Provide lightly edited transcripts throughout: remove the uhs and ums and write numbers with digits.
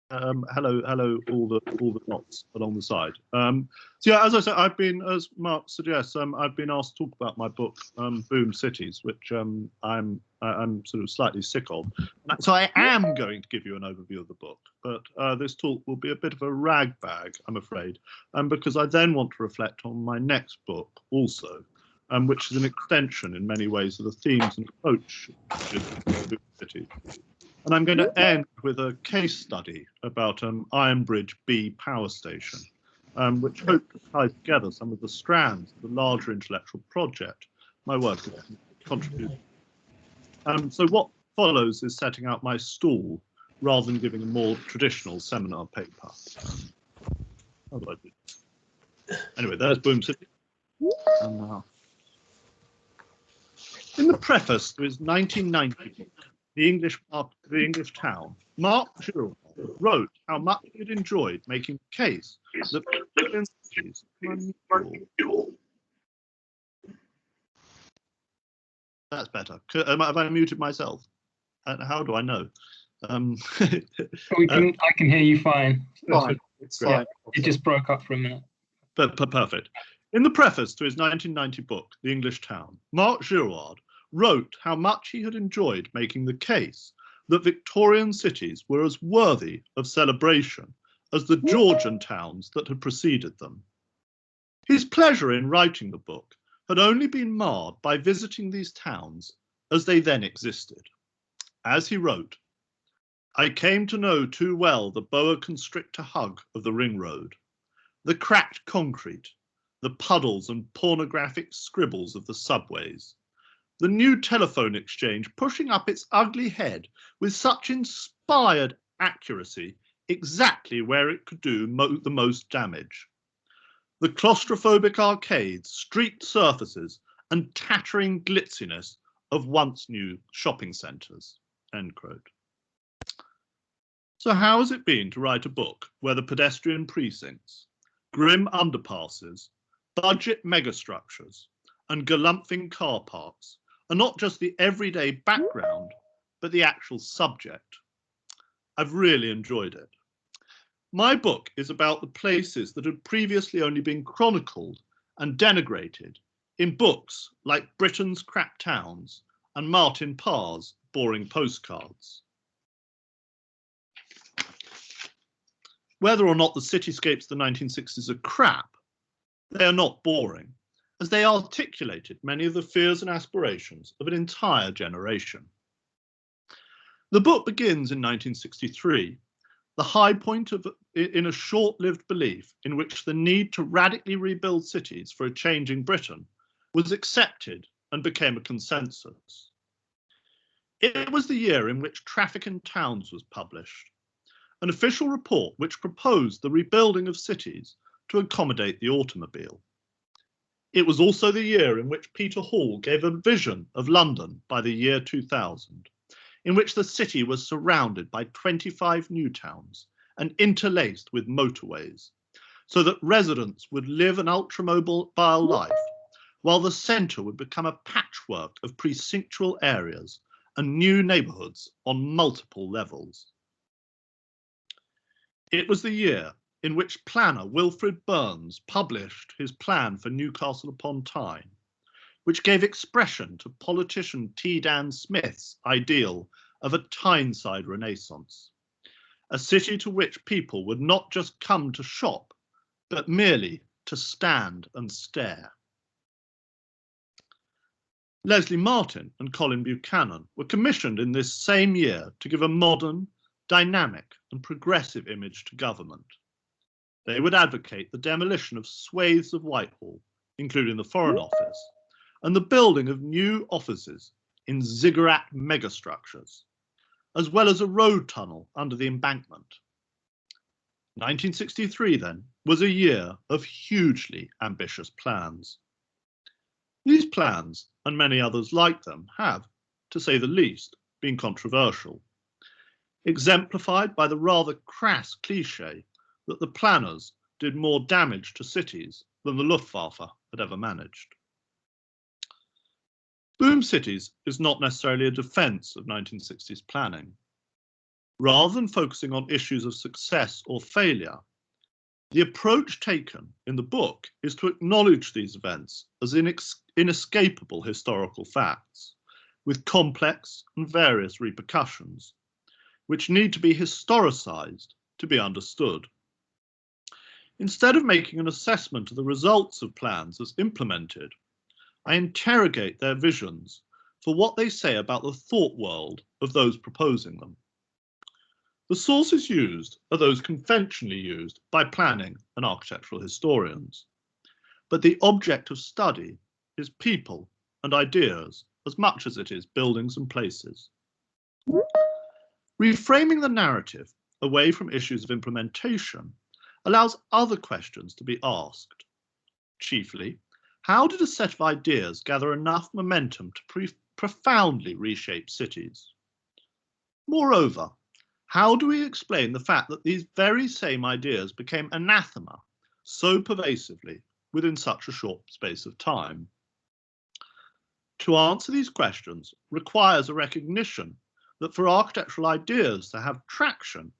Hello, all the knots along the side. So yeah, as I said, as Mark suggests, I've been asked to talk about my book, Boom Cities, which I'm sort of slightly sick of. So I am going to give you an overview of the book, but this talk will be a bit of a rag bag, I'm afraid, because I then want to reflect on my next book also, which is an extension in many ways of the themes and approach to Boom Cities. And I'm going to end with a case study about Ironbridge B power station, which hope to tie together some of the strands of the larger intellectual project my work has contributed. So what follows is setting out my stall rather than giving a more traditional seminar paper. How do I do this? Anyway, there's Boom City. In the preface to his 1990 book, The English Town, Mark Shropshire wrote how much he had enjoyed making the case that cities were unusual. That's better. Have I muted myself? How do I know? I can hear you fine. Fine. It's fine. It just broke up for a minute. Perfect. In the preface to his 1990 book, The English Town, Mark Shropshire wrote how much he had enjoyed making the case that Victorian cities were as worthy of celebration as the Georgian towns that had preceded them. His pleasure in writing the book had only been marred by visiting these towns as they then existed. As he wrote, I came to know too well the boa constrictor hug of the ring road, the cracked concrete, the puddles and pornographic scribbles of the subways, the new telephone exchange pushing up its ugly head with such inspired accuracy exactly where it could do the most damage. The claustrophobic arcades, street surfaces, and tattering glitziness of once new shopping centres. End quote. So how has it been to write a book where the pedestrian precincts, grim underpasses, budget megastructures, and galumphing car parks are not just the everyday background, but the actual subject? I've really enjoyed it. My book is about the places that had previously only been chronicled and denigrated in books like Britain's Crap Towns and Martin Parr's Boring Postcards. Whether or not the cityscapes of the 1960s are crap, they are not boring, as they articulated many of the fears and aspirations of an entire generation. The book begins in 1963, the high point in a short-lived belief in which the need to radically rebuild cities for a changing Britain was accepted and became a consensus. It was the year in which Traffic in Towns was published, an official report which proposed the rebuilding of cities to accommodate the automobile. It was also the year in which Peter Hall gave a vision of London by the year 2000, in which the city was surrounded by 25 new towns and interlaced with motorways, so that residents would live an ultramobile life, while the centre would become a patchwork of precinctual areas and new neighbourhoods on multiple levels. It was the year in which planner Wilfrid Burns published his plan for Newcastle upon Tyne, which gave expression to politician T. Dan Smith's ideal of a Tyneside Renaissance, a city to which people would not just come to shop, but merely to stand and stare. Leslie Martin and Colin Buchanan were commissioned in this same year to give a modern, dynamic and progressive image to government. They would advocate the demolition of swathes of Whitehall, including the Foreign Office, and the building of new offices in ziggurat megastructures, as well as a road tunnel under the embankment. 1963, then, was a year of hugely ambitious plans. These plans, and many others like them, have, to say the least, been controversial, exemplified by the rather crass cliché that the planners did more damage to cities than the Luftwaffe had ever managed. Boom Cities is not necessarily a defence of 1960s planning. Rather than focusing on issues of success or failure, the approach taken in the book is to acknowledge these events as inescapable historical facts, with complex and various repercussions, which need to be historicized to be understood. Instead of making an assessment of the results of plans as implemented, I interrogate their visions for what they say about the thought world of those proposing them. The sources used are those conventionally used by planning and architectural historians, but the object of study is people and ideas as much as it is buildings and places. Reframing the narrative away from issues of implementation allows other questions to be asked. Chiefly, how did a set of ideas gather enough momentum to profoundly reshape cities? Moreover, how do we explain the fact that these very same ideas became anathema so pervasively within such a short space of time? To answer these questions requires a recognition that for architectural ideas to have traction,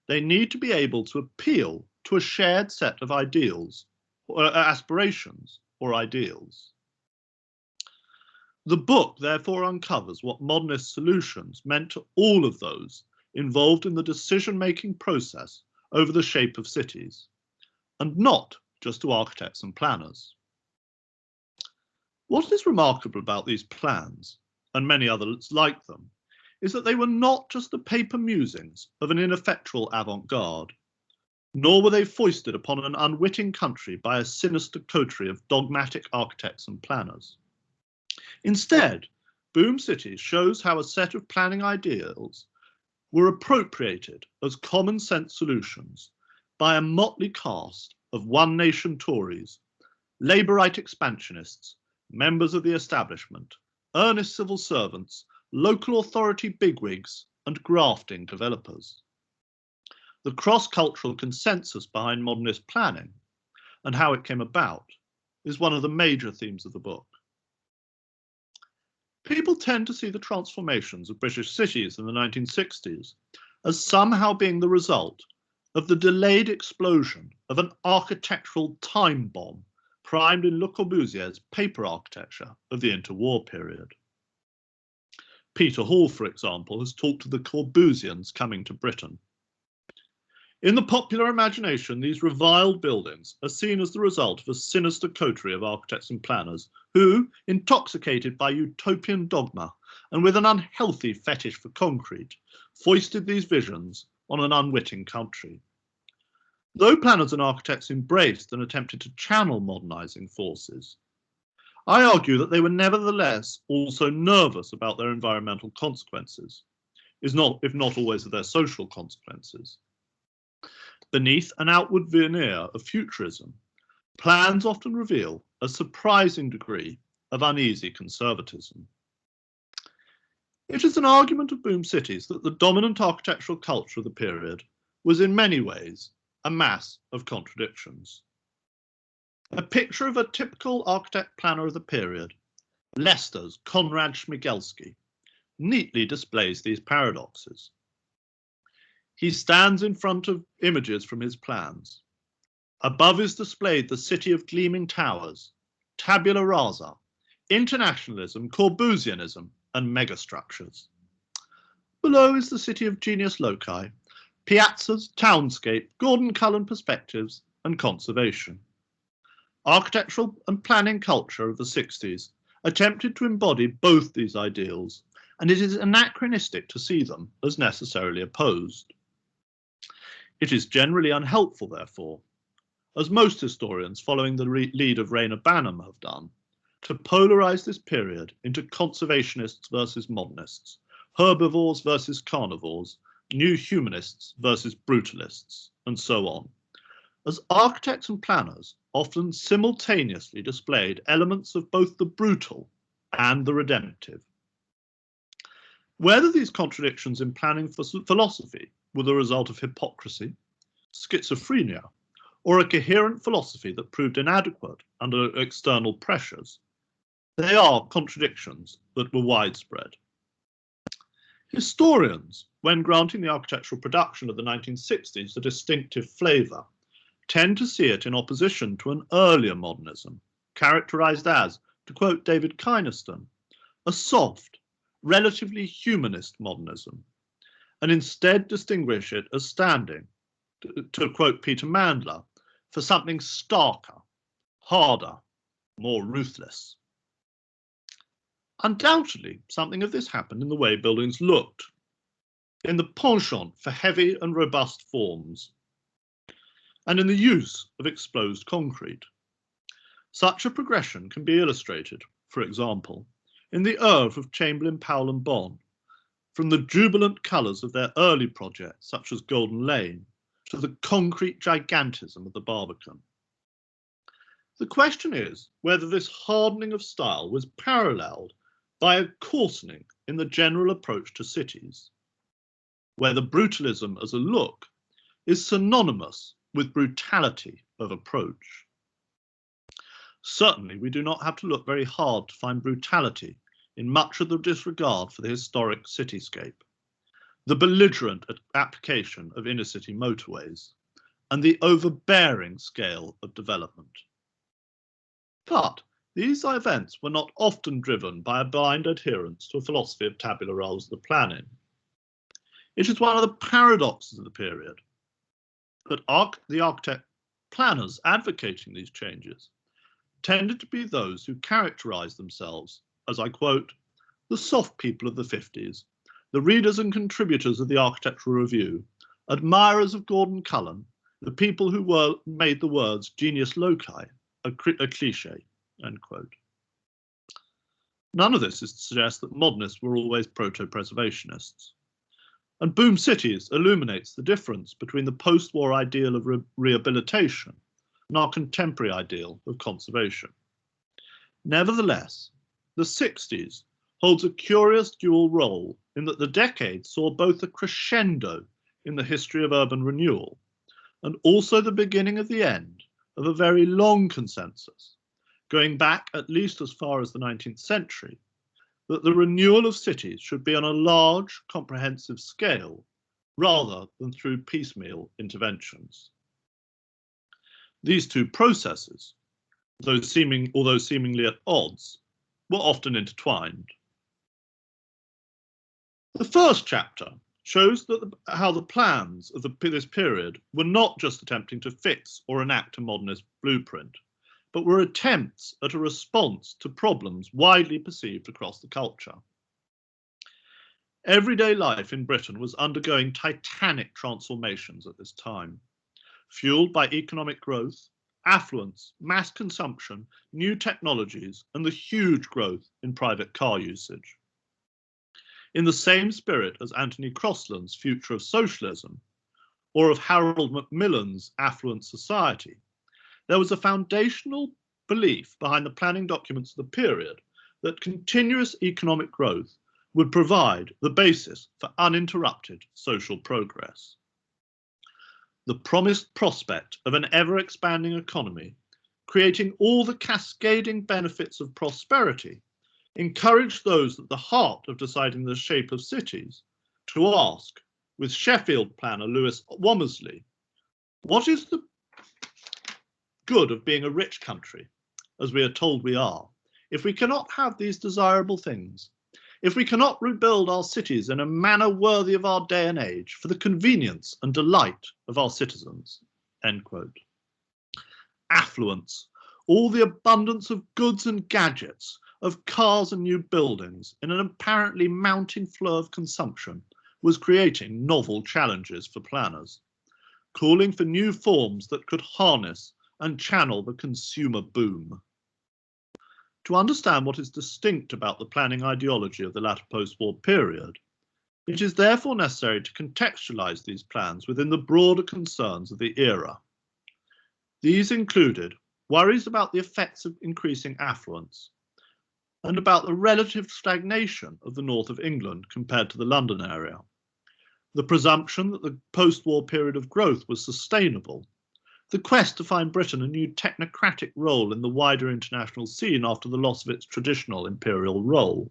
they need to be able to appeal to a shared set of ideals, or aspirations, or ideals. The book therefore uncovers what modernist solutions meant to all of those involved in the decision-making process over the shape of cities, and not just to architects and planners. What is remarkable about these plans, and many others like them, is that they were not just the paper musings of an ineffectual avant-garde, nor were they foisted upon an unwitting country by a sinister coterie of dogmatic architects and planners. Instead, Boom Cities shows how a set of planning ideals were appropriated as common sense solutions by a motley cast of One Nation Tories, Labourite expansionists, members of the establishment, earnest civil servants, local authority bigwigs, and grafting developers. The cross-cultural consensus behind modernist planning and how it came about is one of the major themes of the book. People tend to see the transformations of British cities in the 1960s as somehow being the result of the delayed explosion of an architectural time bomb primed in Le Corbusier's paper architecture of the interwar period. Peter Hall, for example, has talked of the Corbusians coming to Britain. In the popular imagination, these reviled buildings are seen as the result of a sinister coterie of architects and planners who, intoxicated by utopian dogma and with an unhealthy fetish for concrete, foisted these visions on an unwitting country. Though planners and architects embraced and attempted to channel modernizing forces, I argue that they were nevertheless also nervous about their environmental consequences, if not always of their social consequences. Beneath an outward veneer of futurism, plans often reveal a surprising degree of uneasy conservatism. It is an argument of Boom Cities that the dominant architectural culture of the period was in many ways a mass of contradictions. A picture of a typical architect planner of the period, Leicester's Konrad Śmigielski, neatly displays these paradoxes. He stands in front of images from his plans. Above is displayed the city of gleaming towers, tabula rasa, internationalism, Corbusianism, and megastructures. Below is the city of genius loci, piazzas, townscape, Gordon Cullen perspectives, and conservation. Architectural and planning culture of the 60s attempted to embody both these ideals, and it is anachronistic to see them as necessarily opposed. It is generally unhelpful, therefore, as most historians following the lead of Rayner Banham have done, to polarize this period into conservationists versus modernists, herbivores versus carnivores, new humanists versus brutalists, and so on, as architects and planners often simultaneously displayed elements of both the brutal and the redemptive. Whether these contradictions in planning philosophy were the result of hypocrisy, schizophrenia, or a coherent philosophy that proved inadequate under external pressures, they are contradictions that were widespread. Historians when granting the architectural production of the 1960s a distinctive flavour, tend to see it in opposition to an earlier modernism, characterised as, to quote David Kynaston, a soft, relatively humanist modernism, and instead distinguish it as standing, to quote Peter Mandler, for something starker, harder, more ruthless. Undoubtedly, something of this happened in the way buildings looked, in the penchant for heavy and robust forms, and in the use of exposed concrete. Such a progression can be illustrated, for example, in the oeuvre of Chamberlain, Powell and Bon, from the jubilant colours of their early projects, such as Golden Lane, to the concrete gigantism of the Barbican. The question is whether this hardening of style was paralleled by a coarsening in the general approach to cities, whether brutalism as a look is synonymous with brutality of approach. Certainly, we do not have to look very hard to find brutality in much of the disregard for the historic cityscape, the belligerent application of inner-city motorways, and the overbearing scale of development. But these events were not often driven by a blind adherence to a philosophy of tabula rasa the planning. It is one of the paradoxes of the period that the architect planners advocating these changes tended to be those who characterised themselves as, I quote, the soft people of the 50s, the readers and contributors of the Architectural Review, admirers of Gordon Cullen, the people who made the words genius loci a cliche, end quote. None of this is to suggest that modernists were always proto-preservationists. And Boom Cities illuminates the difference between the post-war ideal of rehabilitation and our contemporary ideal of conservation. Nevertheless, the 60s holds a curious dual role in that the decade saw both a crescendo in the history of urban renewal and also the beginning of the end of a very long consensus, going back at least as far as the 19th century, that the renewal of cities should be on a large, comprehensive scale rather than through piecemeal interventions. These two processes, although seemingly at odds, were often intertwined. The first chapter shows that how the plans of this period were not just attempting to fix or enact a modernist blueprint, but were attempts at a response to problems widely perceived across the culture. Everyday life in Britain was undergoing titanic transformations at this time, fueled by economic growth, affluence, mass consumption, new technologies, and the huge growth in private car usage. In the same spirit as Anthony Crosland's Future of Socialism, or of Harold Macmillan's Affluent Society, there was a foundational belief behind the planning documents of the period that continuous economic growth would provide the basis for uninterrupted social progress. The promised prospect of an ever-expanding economy, creating all the cascading benefits of prosperity, encouraged those at the heart of deciding the shape of cities to ask, with Sheffield planner Lewis Womersley, what is the good of being a rich country, as we are told we are, if we cannot have these desirable things, if we cannot rebuild our cities in a manner worthy of our day and age for the convenience and delight of our citizens, end quote. Affluence, all the abundance of goods and gadgets, of cars and new buildings in an apparently mounting flow of consumption, was creating novel challenges for planners, calling for new forms that could harness and channel the consumer boom. To understand what is distinct about the planning ideology of the latter post-war period, it is therefore necessary to contextualize these plans within the broader concerns of the era. These included worries about the effects of increasing affluence and about the relative stagnation of the north of England compared to the London area, the presumption that the post-war period of growth was sustainable, the quest to find Britain a new technocratic role in the wider international scene after the loss of its traditional imperial role,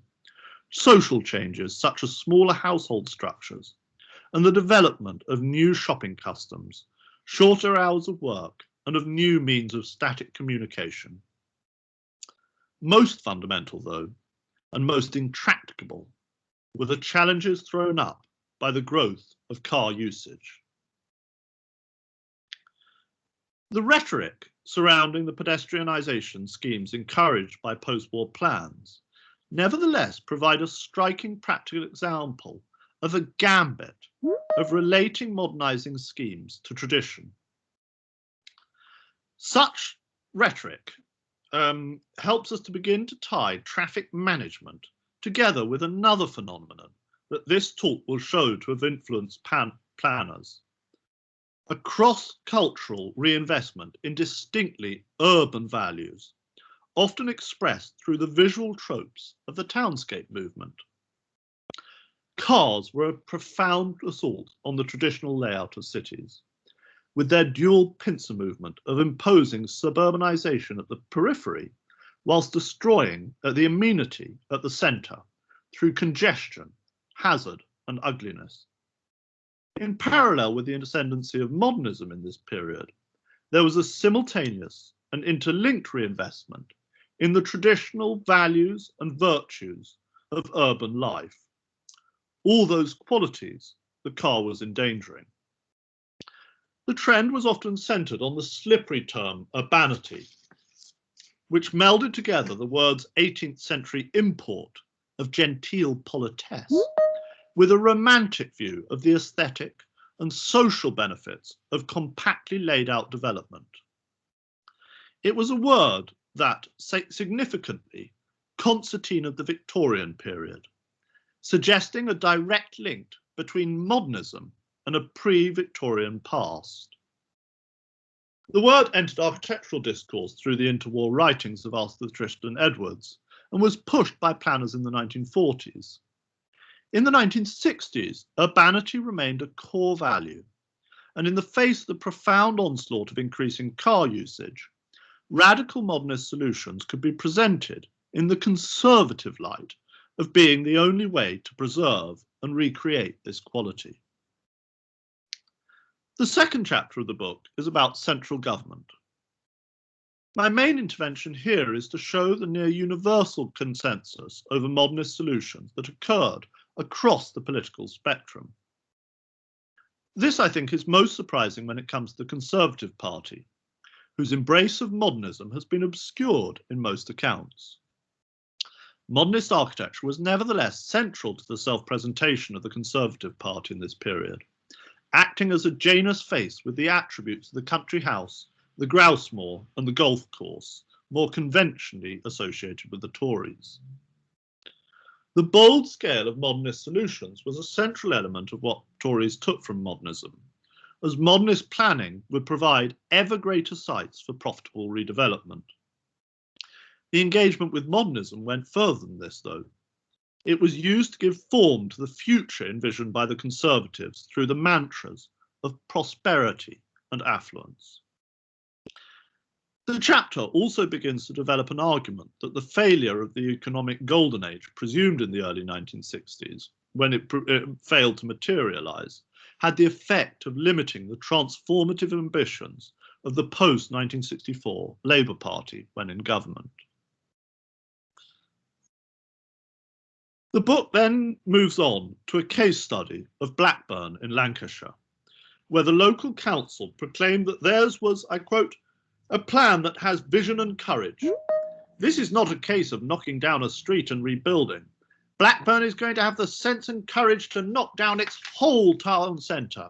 social changes such as smaller household structures, and the development of new shopping customs, shorter hours of work, and of new means of static communication. Most fundamental, though, and most intractable, were the challenges thrown up by the growth of car usage. The rhetoric surrounding the pedestrianisation schemes encouraged by post-war plans nevertheless provide a striking practical example of a gambit of relating modernising schemes to tradition. Such rhetoric helps us to begin to tie traffic management together with another phenomenon that this talk will show to have influenced planners: a cross-cultural reinvestment in distinctly urban values, often expressed through the visual tropes of the townscape movement. Cars were a profound assault on the traditional layout of cities, with their dual pincer movement of imposing suburbanisation at the periphery whilst destroying the amenity at the centre through congestion, hazard and ugliness. In parallel with the ascendancy of modernism in this period, there was a simultaneous and interlinked reinvestment in the traditional values and virtues of urban life, all those qualities the car was endangering. The trend was often centred on the slippery term urbanity, which melded together the word's 18th century import of genteel politesse with a romantic view of the aesthetic and social benefits of compactly laid out development. It was a word that significantly concertinaed the Victorian period, suggesting a direct link between modernism and a pre-Victorian past. The word entered architectural discourse through the interwar writings of Arthur Tristan Edwards and was pushed by planners in the 1940s. In the 1960s, urbanity remained a core value, and in the face of the profound onslaught of increasing car usage, radical modernist solutions could be presented in the conservative light of being the only way to preserve and recreate this quality. The second chapter of the book is about central government. My main intervention here is to show the near universal consensus over modernist solutions that occurred across the political spectrum. This, I think, is most surprising when it comes to the Conservative Party, whose embrace of modernism has been obscured in most accounts. Modernist architecture was nevertheless central to the self-presentation of the Conservative Party in this period, acting as a Janus face with the attributes of the country house, the grouse moor and the golf course, more conventionally associated with the Tories. The bold scale of modernist solutions was a central element of what Tories took from modernism, as modernist planning would provide ever greater sites for profitable redevelopment. The engagement with modernism went further than this, though. It was used to give form to the future envisioned by the Conservatives through the mantras of prosperity and affluence. The chapter also begins to develop an argument that the failure of the economic golden age presumed in the early 1960s, when it failed to materialise, had the effect of limiting the transformative ambitions of the post-1964 Labour Party when in government. The book then moves on to a case study of Blackburn in Lancashire, where the local council proclaimed that theirs was, I quote, "a plan that has vision and courage. This is not a case of knocking down a street and rebuilding. Blackburn is going to have the sense and courage to knock down its whole town centre,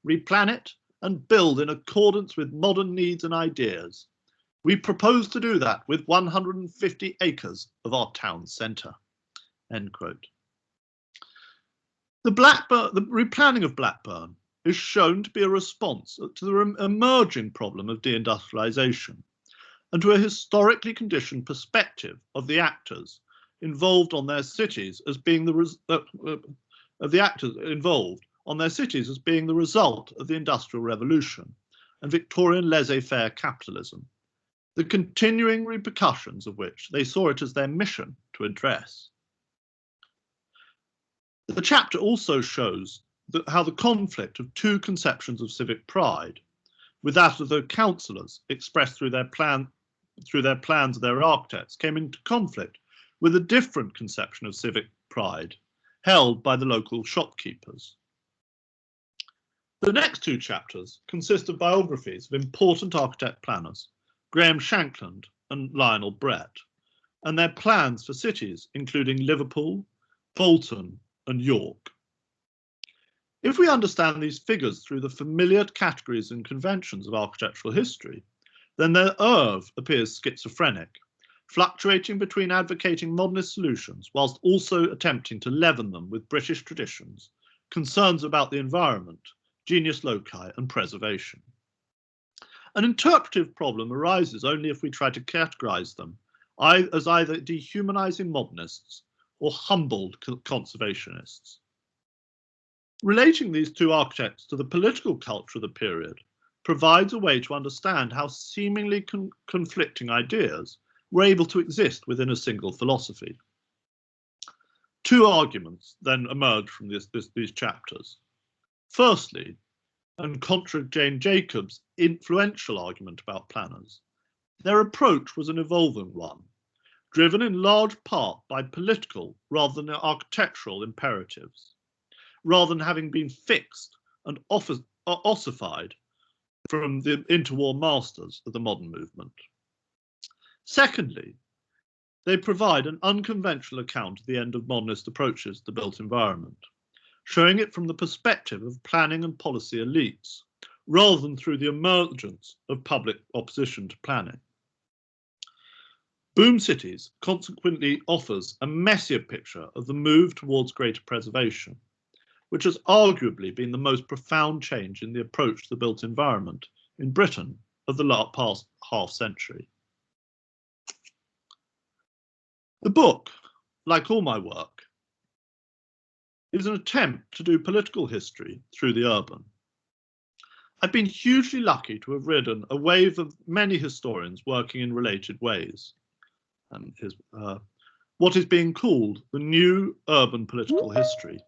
replan it and build in accordance with modern needs and ideas. We propose to do that with 150 acres of our town centre." End quote. The replanning of Blackburn is shown to be a response to the emerging problem of deindustrialisation and to a historically conditioned perspective of the actors involved on their cities as being the result of the Industrial Revolution and Victorian laissez-faire capitalism, the continuing repercussions of which they saw it as their mission to address. The chapter also shows how the conflict of two conceptions of civic pride, with that of the councillors expressed through their plans of their architects, came into conflict with a different conception of civic pride held by the local shopkeepers. The next two chapters consist of biographies of important architect planners, Graham Shankland and Lionel Brett, and their plans for cities including Liverpool, Bolton and York. If we understand these figures through the familiar categories and conventions of architectural history, then their oeuvre appears schizophrenic, fluctuating between advocating modernist solutions whilst also attempting to leaven them with British traditions, concerns about the environment, genius loci and preservation. An interpretive problem arises only if we try to categorize them as either dehumanizing modernists or humbled conservationists. Relating these two architects to the political culture of the period provides a way to understand how seemingly conflicting ideas were able to exist within a single philosophy. Two arguments then emerge from these chapters. Firstly, and contrary to Jane Jacobs' influential argument about planners, their approach was an evolving one, driven in large part by political rather than architectural imperatives, rather than having been fixed and ossified from the interwar masters of the modern movement. Secondly, they provide an unconventional account of the end of modernist approaches to the built environment, showing it from the perspective of planning and policy elites, rather than through the emergence of public opposition to planning. Boom Cities consequently offers a messier picture of the move towards greater preservation, which has arguably been the most profound change in the approach to the built environment in Britain of the past half century. The book, like all my work, is an attempt to do political history through the urban. I've been hugely lucky to have ridden a wave of many historians working in related ways, and what is being called the new urban political history.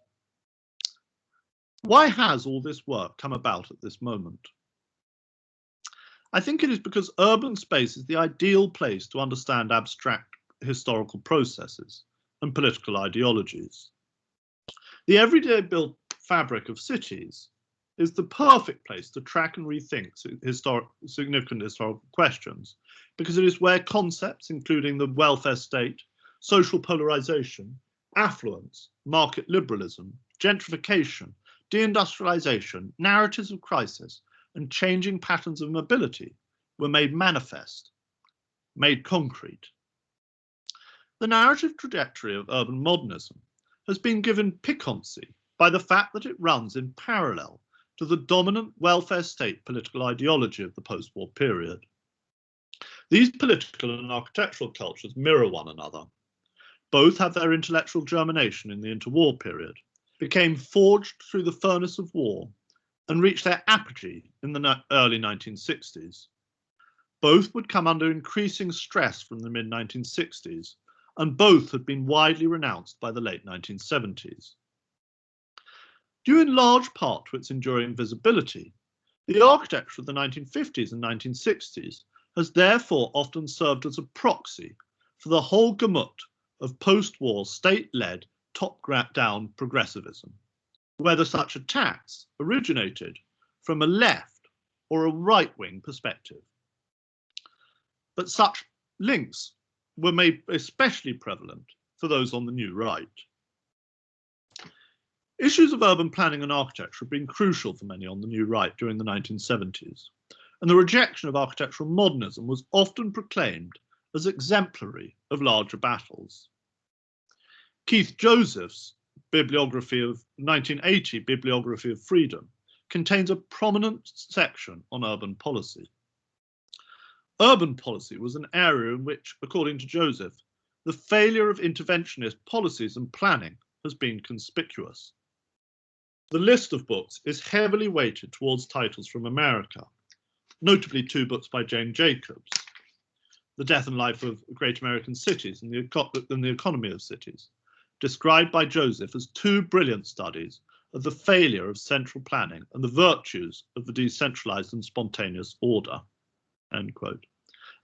Why has all this work come about at this moment? I think it is because urban space is the ideal place to understand abstract historical processes and political ideologies. The everyday built fabric of cities is the perfect place to track and rethink significant historical questions, because it is where concepts including the welfare state, social polarization, affluence, market liberalism, gentrification, deindustrialization, narratives of crisis, and changing patterns of mobility were made manifest, made concrete. The narrative trajectory of urban modernism has been given piquancy by the fact that it runs in parallel to the dominant welfare state political ideology of the post-war period. These political and architectural cultures mirror one another. Both have their intellectual germination in the interwar period, became forged through the furnace of war, and reached their apogee in the early 1960s. Both would come under increasing stress from the mid-1960s, and both had been widely renounced by the late 1970s. Due in large part to its enduring visibility, the architecture of the 1950s and 1960s has therefore often served as a proxy for the whole gamut of post-war state-led top-down progressivism, whether such attacks originated from a left or a right-wing perspective. But such links were made especially prevalent for those on the new right. Issues of urban planning and architecture have been crucial for many on the new right during the 1970s, and the rejection of architectural modernism was often proclaimed as exemplary of larger battles. Keith Joseph's bibliography of 1980, Bibliography of Freedom, contains a prominent section on urban policy. Urban policy was an area in which, according to Joseph, the failure of interventionist policies and planning has been conspicuous. The list of books is heavily weighted towards titles from America, notably two books by Jane Jacobs, The Death and Life of Great American Cities and the Economy of Cities, described by Joseph as two brilliant studies of the failure of central planning and the virtues of the decentralized and spontaneous order. End quote.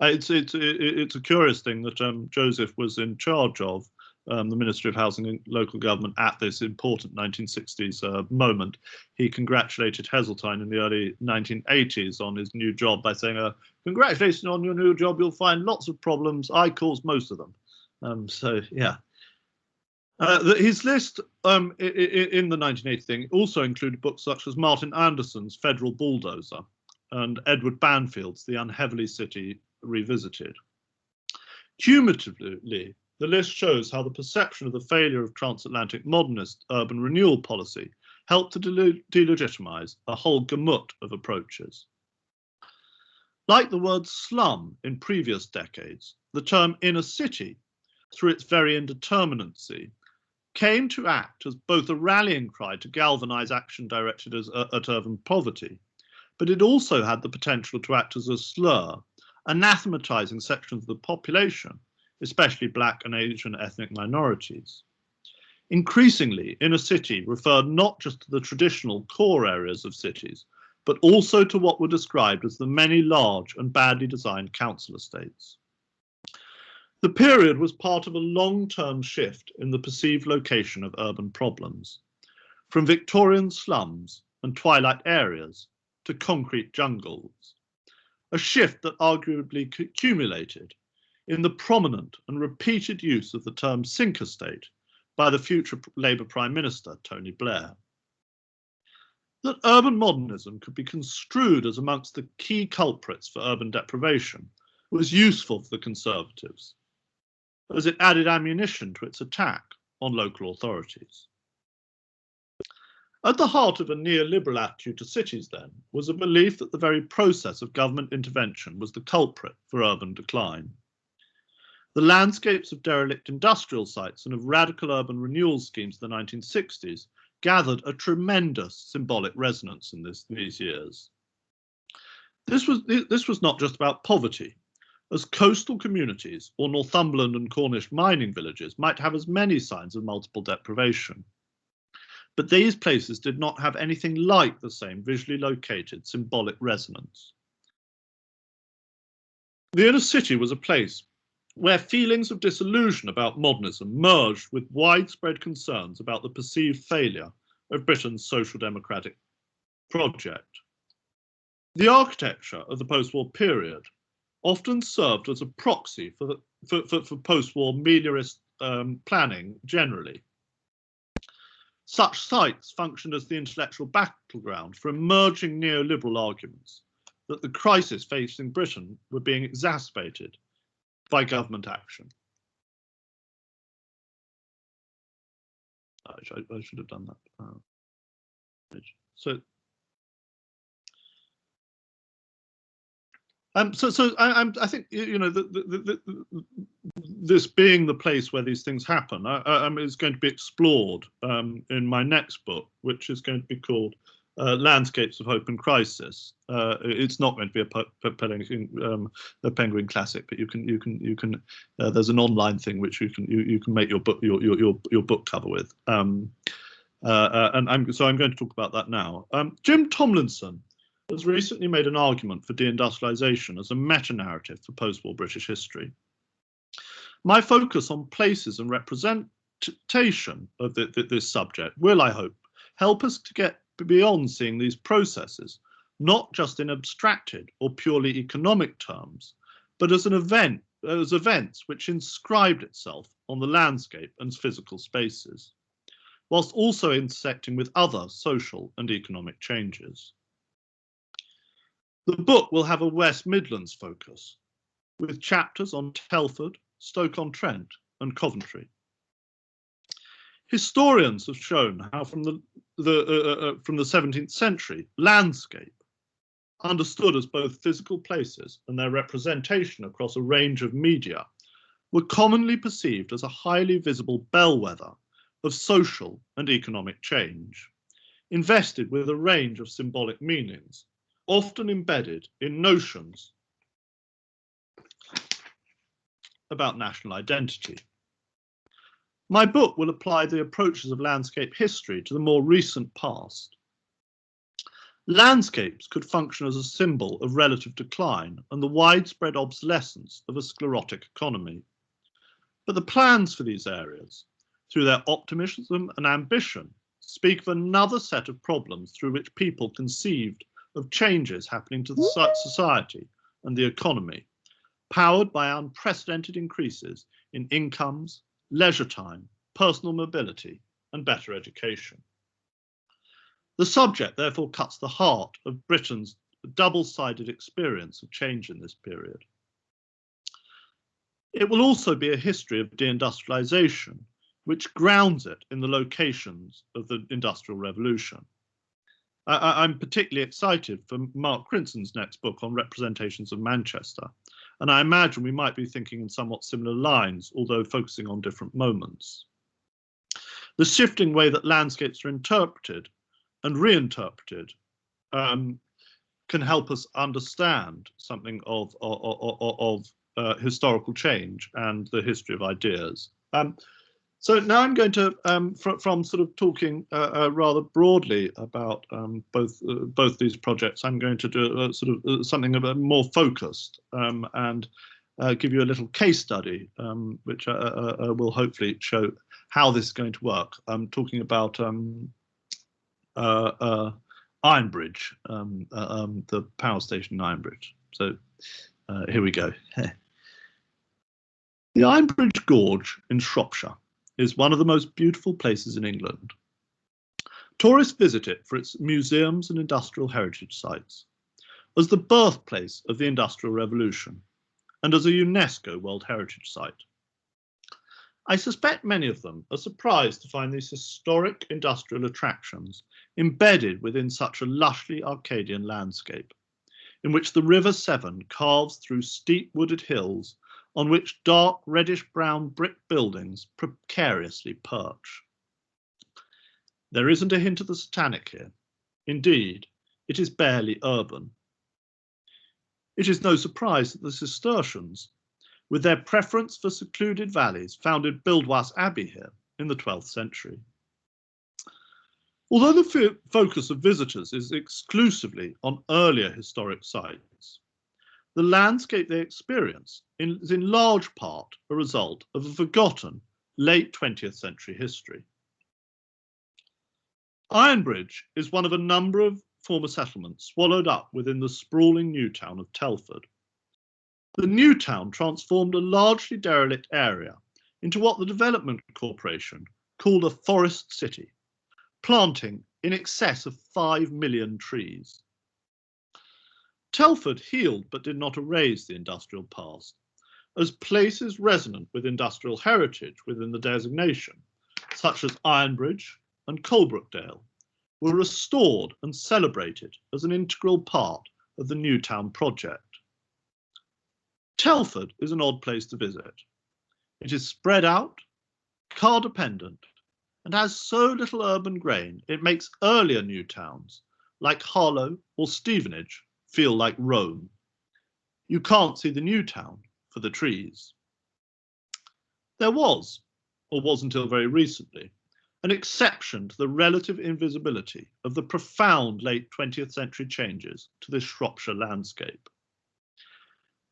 It's a curious thing that Joseph was in charge of the Ministry of Housing and Local Government at this important 1960s moment. He congratulated Heseltine in the early 1980s on his new job by saying, congratulations on your new job, you'll find lots of problems, I caused most of them. So yeah. His list in the 1980 thing also included books such as Martin Anderson's Federal Bulldozer and Edward Banfield's The Unheavenly City Revisited. Cumulatively, the list shows how the perception of the failure of transatlantic modernist urban renewal policy helped to delegitimize a whole gamut of approaches. Like the word slum in previous decades, the term inner city, through its very indeterminacy, came to act as both a rallying cry to galvanize action directed at urban poverty, but it also had the potential to act as a slur, anathematizing sections of the population, especially Black and Asian ethnic minorities. Increasingly, inner city referred not just to the traditional core areas of cities, but also to what were described as the many large and badly designed council estates. The period was part of a long-term shift in the perceived location of urban problems, from Victorian slums and twilight areas to concrete jungles, a shift that arguably accumulated in the prominent and repeated use of the term sink estate by the future Labour Prime Minister, Tony Blair. That urban modernism could be construed as amongst the key culprits for urban deprivation was useful for the Conservatives, as it added ammunition to its attack on local authorities. At the heart of a neoliberal attitude to cities, then, was a belief that the very process of government intervention was the culprit for urban decline. The landscapes of derelict industrial sites and of radical urban renewal schemes of the 1960s gathered a tremendous symbolic resonance in these years. This was not just about poverty, as coastal communities or Northumberland and Cornish mining villages might have as many signs of multiple deprivation. But these places did not have anything like the same visually located symbolic resonance. The inner city was a place where feelings of disillusion about modernism merged with widespread concerns about the perceived failure of Britain's social democratic project. The architecture of the post-war period often served as a proxy for post-war meliorist planning generally. Such sites functioned as the intellectual battleground for emerging neoliberal arguments that the crisis facing Britain were being exacerbated by government action. I should have done that. I think, you know, this being the place where these things happen is going to be explored in my next book, which is going to be called Landscapes of Hope and Crisis. It's not going to be a Penguin classic, but you can. There's an online thing which you can make your book cover with. And I'm going to talk about that now. Jim Tomlinson has recently made an argument for deindustrialization as a meta-narrative for post-war British history. My focus on places and representation of this subject will, I hope, help us to get beyond seeing these processes, not just in abstracted or purely economic terms, but as events which inscribed itself on the landscape and physical spaces, whilst also intersecting with other social and economic changes. The book will have a West Midlands focus, with chapters on Telford, Stoke-on-Trent, and Coventry. Historians have shown how from the 17th century, landscape, understood as both physical places and their representation across a range of media, were commonly perceived as a highly visible bellwether of social and economic change, invested with a range of symbolic meanings, often embedded in notions about national identity. My book will apply the approaches of landscape history to the more recent past. Landscapes could function as a symbol of relative decline and the widespread obsolescence of a sclerotic economy. But the plans for these areas, through their optimism and ambition, speak of another set of problems through which people conceived of changes happening to the society and the economy, powered by unprecedented increases in incomes, leisure time, personal mobility, and better education. The subject therefore cuts the heart of Britain's double-sided experience of change in this period. It will also be a history of deindustrialization, which grounds it in the locations of the Industrial Revolution. I'm particularly excited for Mark Crinson's next book on representations of Manchester, and I imagine we might be thinking in somewhat similar lines, although focusing on different moments. The shifting way that landscapes are interpreted and reinterpreted can help us understand something of historical change and the history of ideas. So now I'm going to, from sort of talking rather broadly about both these projects, I'm going to do something a bit more focused and give you a little case study, which will hopefully show how this is going to work. I'm talking about Ironbridge, the power station in Ironbridge. So here we go. The Ironbridge Gorge in Shropshire is one of the most beautiful places in England. Tourists visit it for its museums and industrial heritage sites, as the birthplace of the Industrial Revolution, and as a UNESCO World Heritage Site. I suspect many of them are surprised to find these historic industrial attractions embedded within such a lushly Arcadian landscape, in which the River Severn carves through steep wooded hills on which dark reddish-brown brick buildings precariously perch. There isn't a hint of the satanic here. Indeed, it is barely urban. It is no surprise that the Cistercians, with their preference for secluded valleys, founded Buildwas Abbey here in the 12th century. Although the focus of visitors is exclusively on earlier historic sites, the landscape they experience is in large part a result of a forgotten late 20th century history. Ironbridge is one of a number of former settlements swallowed up within the sprawling new town of Telford. The new town transformed a largely derelict area into what the Development Corporation called a forest city, planting in excess of 5 million trees. Telford healed but did not erase the industrial past, as places resonant with industrial heritage within the designation, such as Ironbridge and Coalbrookdale, were restored and celebrated as an integral part of the new town project. Telford is an odd place to visit. It is spread out, car dependent, and has so little urban grain it makes earlier new towns like Harlow or Stevenage feel like Rome. You can't see the new town for the trees. There was, or was until very recently, an exception to the relative invisibility of the profound late 20th century changes to this Shropshire landscape.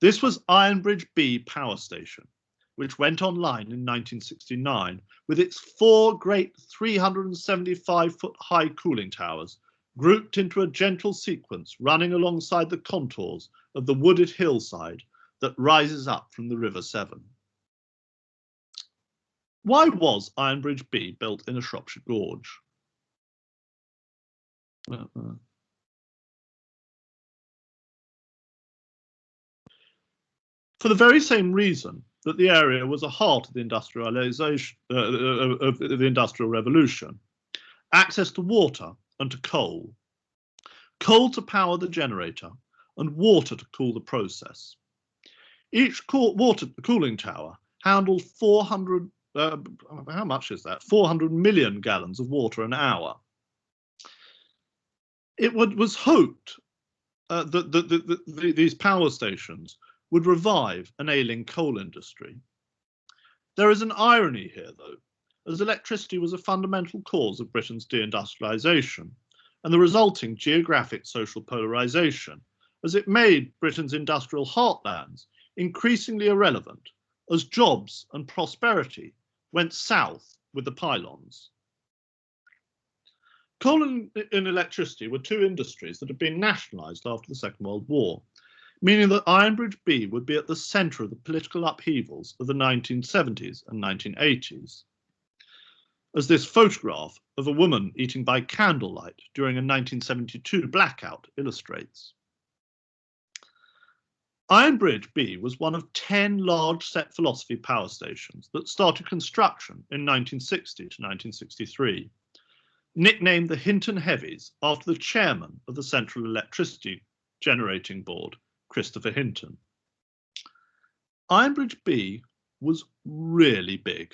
This was Ironbridge B power station, which went online in 1969 with its 4 great 375-foot high cooling towers grouped into a gentle sequence running alongside the contours of the wooded hillside that rises up from the River Severn. Why was Ironbridge B built in a Shropshire gorge? For the very same reason that the area was a heart of the industrialization of the Industrial Revolution: access to water and to coal. Coal to power the generator and water to cool the process. Each water cooling tower handled 400, how much is that? 400 million gallons of water an hour. It was hoped that these power stations would revive an ailing coal industry. There is an irony here, though, as electricity was a fundamental cause of Britain's deindustrialisation and the resulting geographic social polarisation, as it made Britain's industrial heartlands increasingly irrelevant as jobs and prosperity went south with the pylons. Coal and electricity were two industries that had been nationalised after the Second World War, meaning that Ironbridge B would be at the centre of the political upheavals of the 1970s and 1980s. As this photograph of a woman eating by candlelight during a 1972 blackout illustrates. Ironbridge B was one of 10 large set philosophy power stations that started construction in 1960 to 1963, nicknamed the Hinton Heavies after the chairman of the Central Electricity Generating Board, Christopher Hinton. Ironbridge B was really big.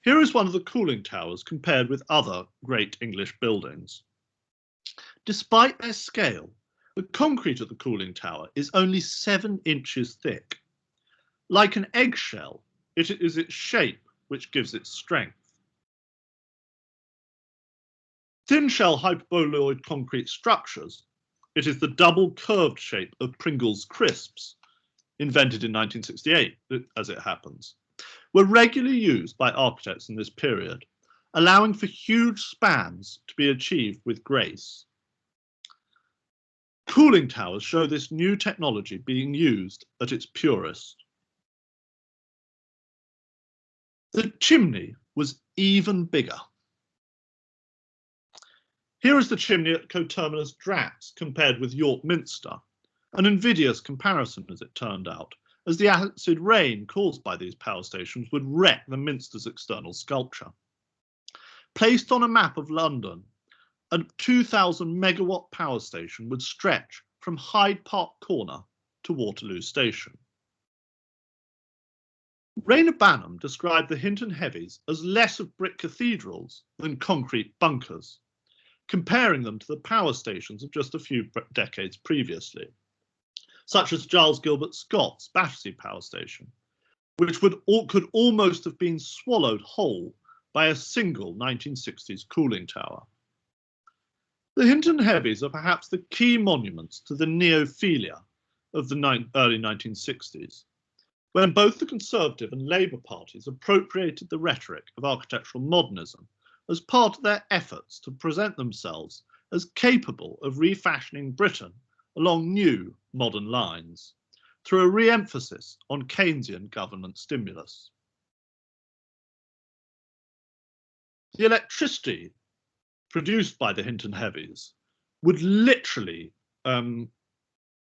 Here is one of the cooling towers compared with other great English buildings. Despite their scale, the concrete of the cooling tower is only 7 inches thick. Like an eggshell, it is its shape which gives it strength. Thin shell hyperboloid concrete structures, it is the double curved shape of Pringles crisps, invented in 1968, as it happens, were regularly used by architects in this period, allowing for huge spans to be achieved with grace. Cooling towers show this new technology being used at its purest. The chimney was even bigger. Here is the chimney at coterminous Drax compared with York Minster, an invidious comparison as it turned out, as the acid rain caused by these power stations would wreck the Minster's external sculpture. Placed on a map of London, a 2,000 megawatt power station would stretch from Hyde Park Corner to Waterloo Station. Rayner Banham described the Hinton Heavies as less of brick cathedrals than concrete bunkers, comparing them to the power stations of just a few decades previously, such as Giles Gilbert Scott's Battersea Power Station, which could almost have been swallowed whole by a single 1960s cooling tower. The Hinton Heavies are perhaps the key monuments to the neophilia of the early 1960s, when both the Conservative and Labour parties appropriated the rhetoric of architectural modernism as part of their efforts to present themselves as capable of refashioning Britain along new modern lines, through a re-emphasis on Keynesian government stimulus. The electricity produced by the Hinton Heavies would literally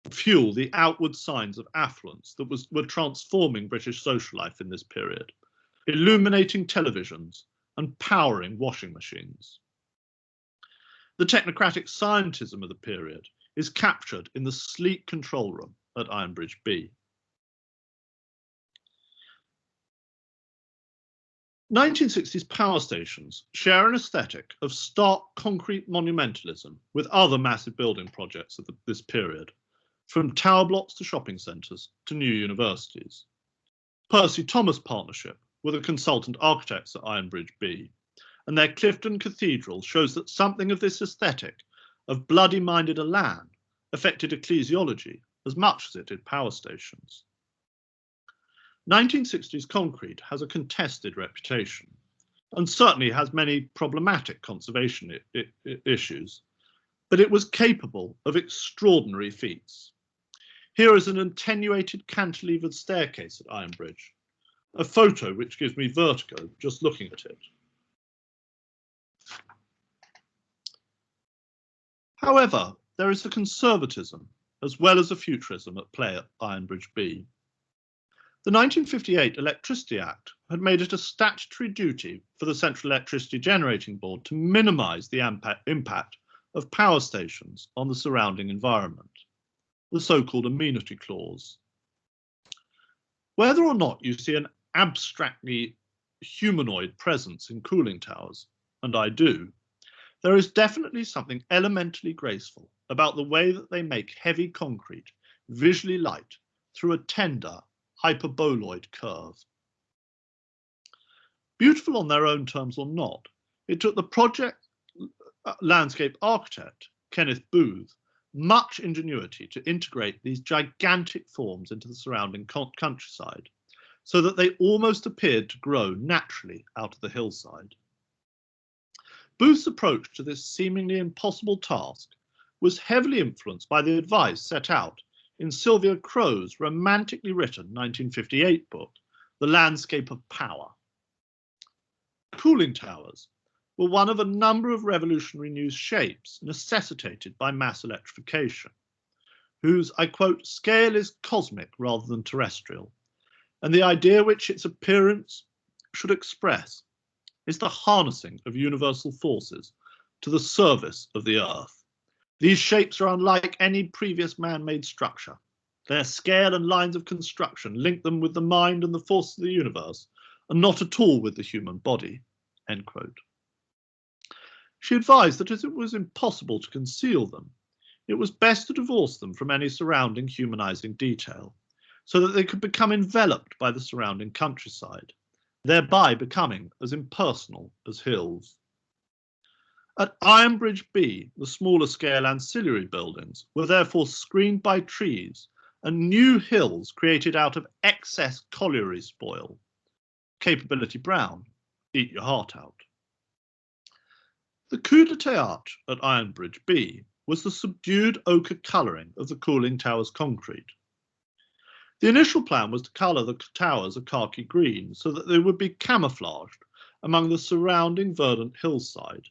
fuel the outward signs of affluence that were transforming British social life in this period, illuminating televisions and powering washing machines. The technocratic scientism of the period is captured in the sleek control room at Ironbridge B. 1960s power stations share an aesthetic of stark concrete monumentalism with other massive building projects of this period, from tower blocks to shopping centres to new universities. Percy Thomas Partnership were the consultant architects at Ironbridge B, and their Clifton Cathedral shows that something of this aesthetic of bloody-minded elan affected ecclesiology as much as it did power stations. 1960s concrete has a contested reputation and certainly has many problematic conservation issues, but it was capable of extraordinary feats. Here is an attenuated cantilevered staircase at Ironbridge, a photo which gives me vertigo just looking at it. However, there is a conservatism as well as a futurism at play at Ironbridge B. The 1958 Electricity Act had made it a statutory duty for the Central Electricity Generating Board to minimise the impact of power stations on the surrounding environment, the so-called amenity clause. Whether or not you see an abstractly humanoid presence in cooling towers, and I do, there is definitely something elementally graceful about the way that they make heavy concrete visually light through a tender hyperboloid curve. Beautiful on their own terms or not, it took the project landscape architect, Kenneth Booth, much ingenuity to integrate these gigantic forms into the surrounding countryside, so that they almost appeared to grow naturally out of the hillside. Booth's approach to this seemingly impossible task was heavily influenced by the advice set out in Sylvia Crowe's romantically written 1958 book, The Landscape of Power. Cooling towers were one of a number of revolutionary new shapes necessitated by mass electrification, whose, I quote, scale is cosmic rather than terrestrial, and the idea which its appearance should express is the harnessing of universal forces to the service of the earth. These shapes are unlike any previous man-made structure. Their scale and lines of construction link them with the mind and the force of the universe, and not at all with the human body, end quote. She advised that as it was impossible to conceal them, it was best to divorce them from any surrounding humanizing detail, so that they could become enveloped by the surrounding countryside, thereby becoming as impersonal as hills. At Ironbridge B, the smaller scale ancillary buildings were therefore screened by trees and new hills created out of excess colliery spoil. Capability Brown, eat your heart out. The coup de théâtre at Ironbridge B was the subdued ochre colouring of the cooling tower's concrete. The initial plan was to colour the towers a khaki green so that they would be camouflaged among the surrounding verdant hillside.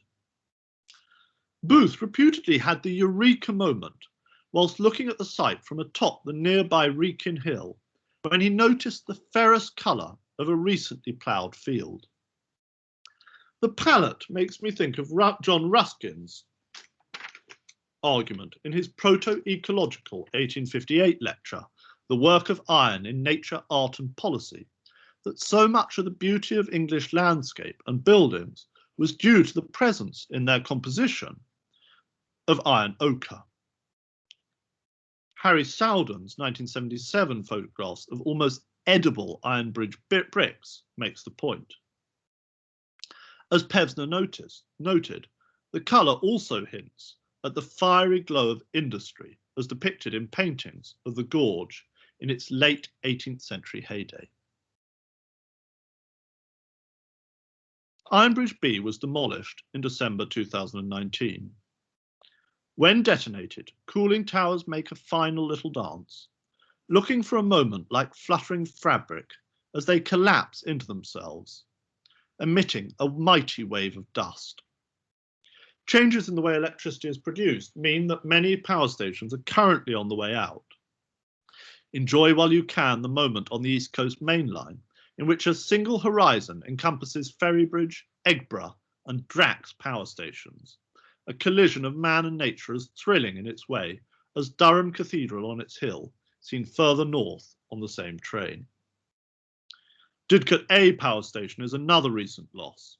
Booth reputedly had the eureka moment whilst looking at the site from atop the nearby Wrekin Hill when he noticed the ferrous colour of a recently ploughed field. The palette makes me think of John Ruskin's argument in his proto-ecological 1858 lecture, The Work of Iron in Nature, Art and Policy, that so much of the beauty of English landscape and buildings was due to the presence in their composition of iron ochre. Harry Souden's 1977 photographs of almost edible Ironbridge bricks makes the point. As Pevsner noted, the colour also hints at the fiery glow of industry as depicted in paintings of the Gorge in its late 18th century heyday. Ironbridge B was demolished in December 2019. When detonated, cooling towers make a final little dance, looking for a moment like fluttering fabric as they collapse into themselves, emitting a mighty wave of dust. Changes in the way electricity is produced mean that many power stations are currently on the way out. Enjoy while you can the moment on the East Coast Main Line, in which a single horizon encompasses Ferrybridge, Eggborough and Drax power stations, a collision of man and nature as thrilling in its way as Durham Cathedral on its hill, seen further north on the same train. Didcot A power station is another recent loss.